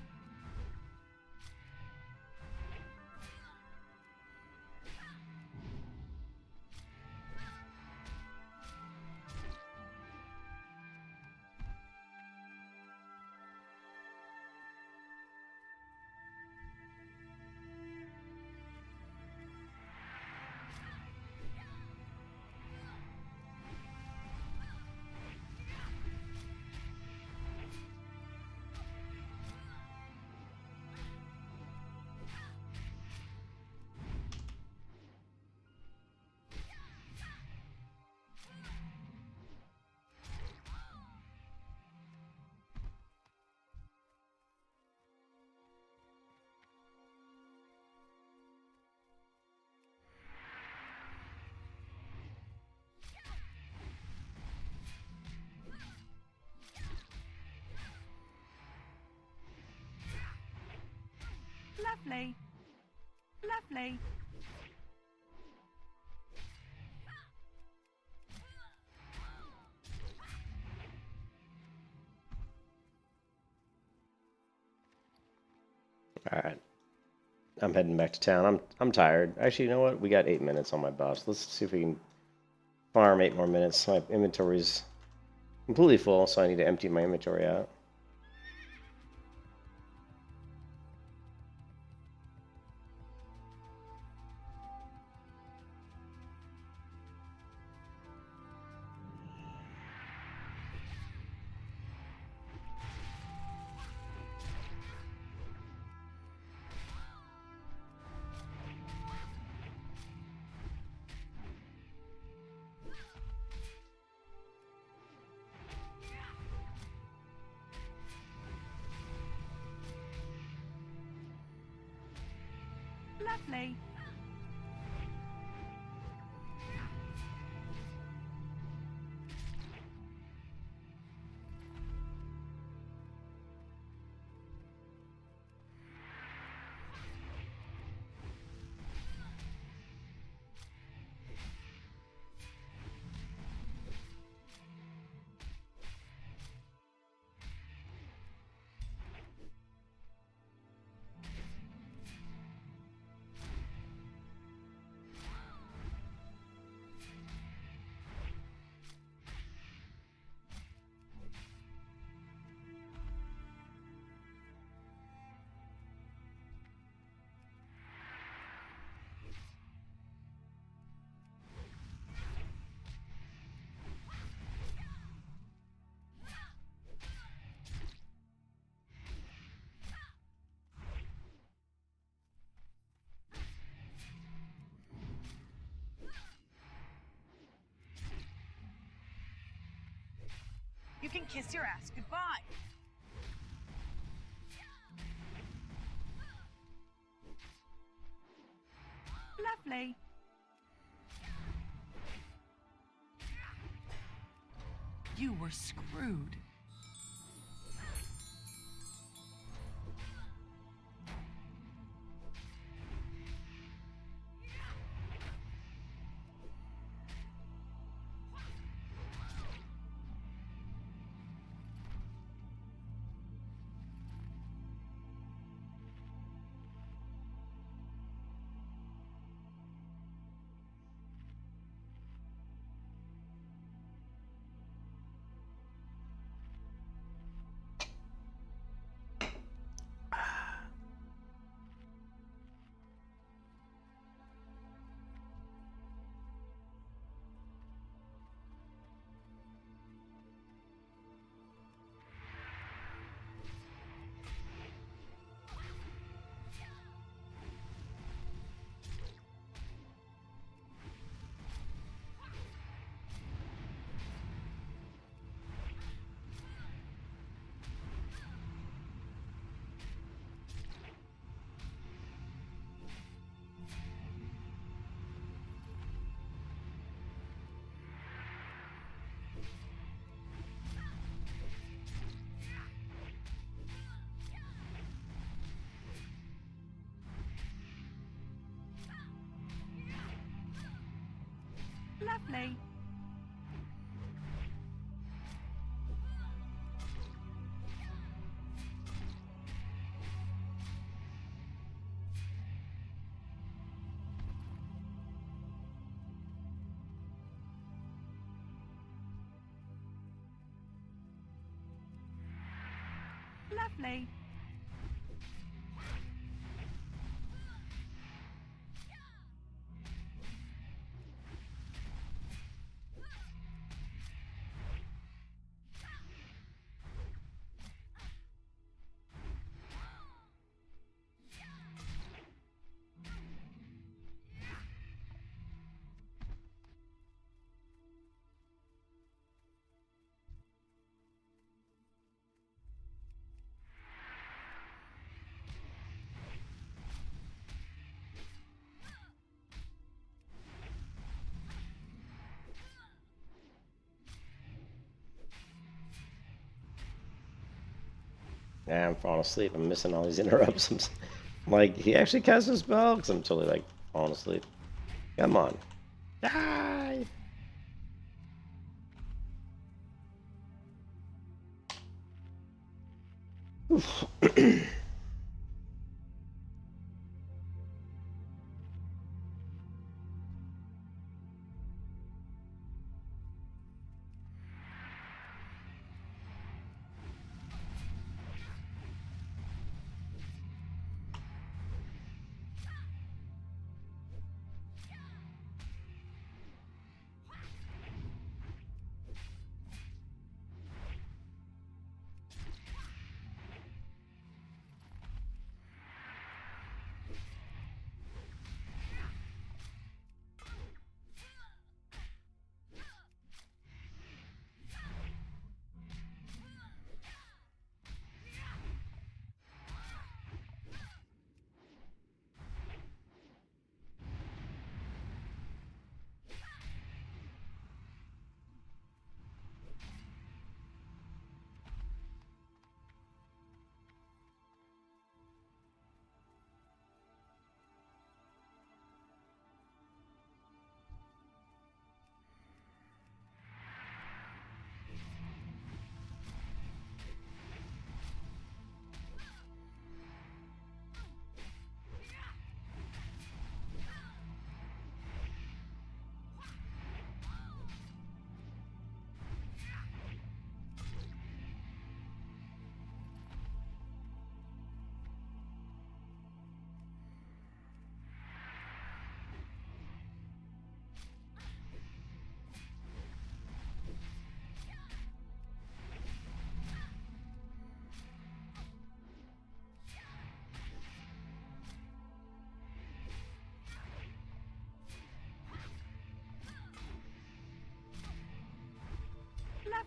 S5: Lovely. Lovely.
S2: All right. I'm heading back to town. I'm tired. Actually, you know what? We got 8 minutes on my buffs. Let's see if we can farm 8 more minutes. My inventory's completely full, so I need to empty my inventory out.
S5: Lovely. You can kiss your ass goodbye. Lovely. You were screwed. Lovely. Lovely.
S2: Nah, I'm falling asleep. I'm missing all these interrupts. Like, he actually cast a spell? Because I'm totally, like, falling asleep. Come on. Die! Oof.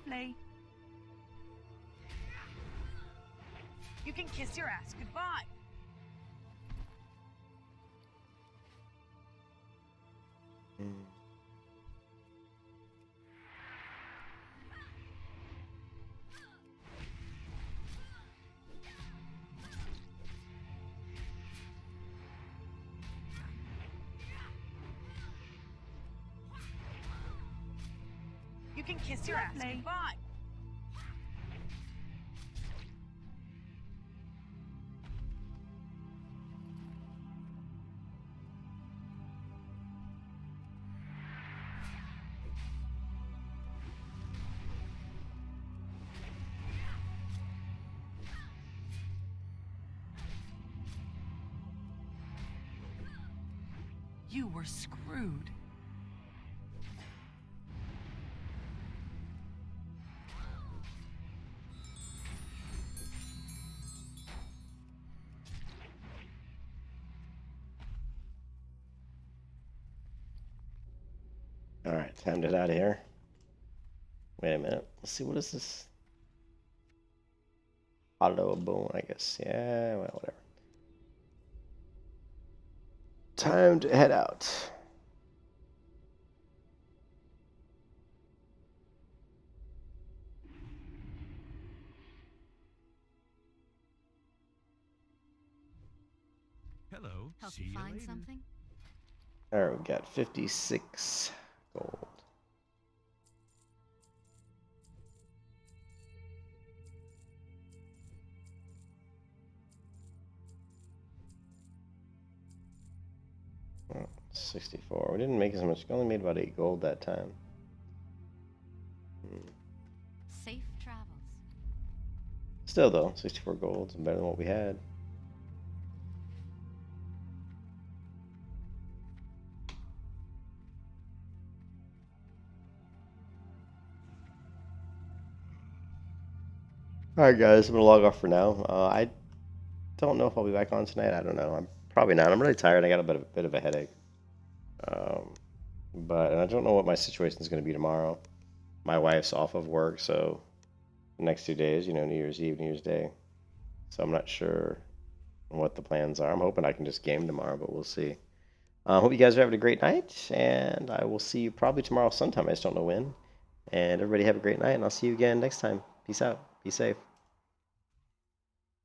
S5: Lovely. You can kiss your ass goodbye. You can kiss your ass goodbye. You were screwed.
S2: Alright, time to get out of here. Wait a minute. Let's see, what is this? Auto bone, I guess. Yeah, well, whatever. Time to head out.
S11: Hello.
S10: Help
S11: See
S10: you
S11: you
S10: find
S11: later.
S10: something?
S2: Alright, we got 56 gold. Oh, 64. We didn't make as much. We only made about 8 gold that time.
S10: Safe travels.
S2: Still, though, 64 gold is better than what we had. Alright, guys, I'm going to log off for now. I don't know if I'll be back on tonight. I don't know. I'm probably not. I'm really tired. I got a bit of a headache. But I don't know what my situation is going to be tomorrow. My wife's off of work, so the next 2 days, you know, New Year's Eve, New Year's Day. So I'm not sure what the plans are. I'm hoping I can just game tomorrow, but we'll see. Hope you guys are having a great night, and I will see you probably tomorrow sometime. I just don't know when. And everybody have a great night, and I'll see you again next time. Peace out. Be safe.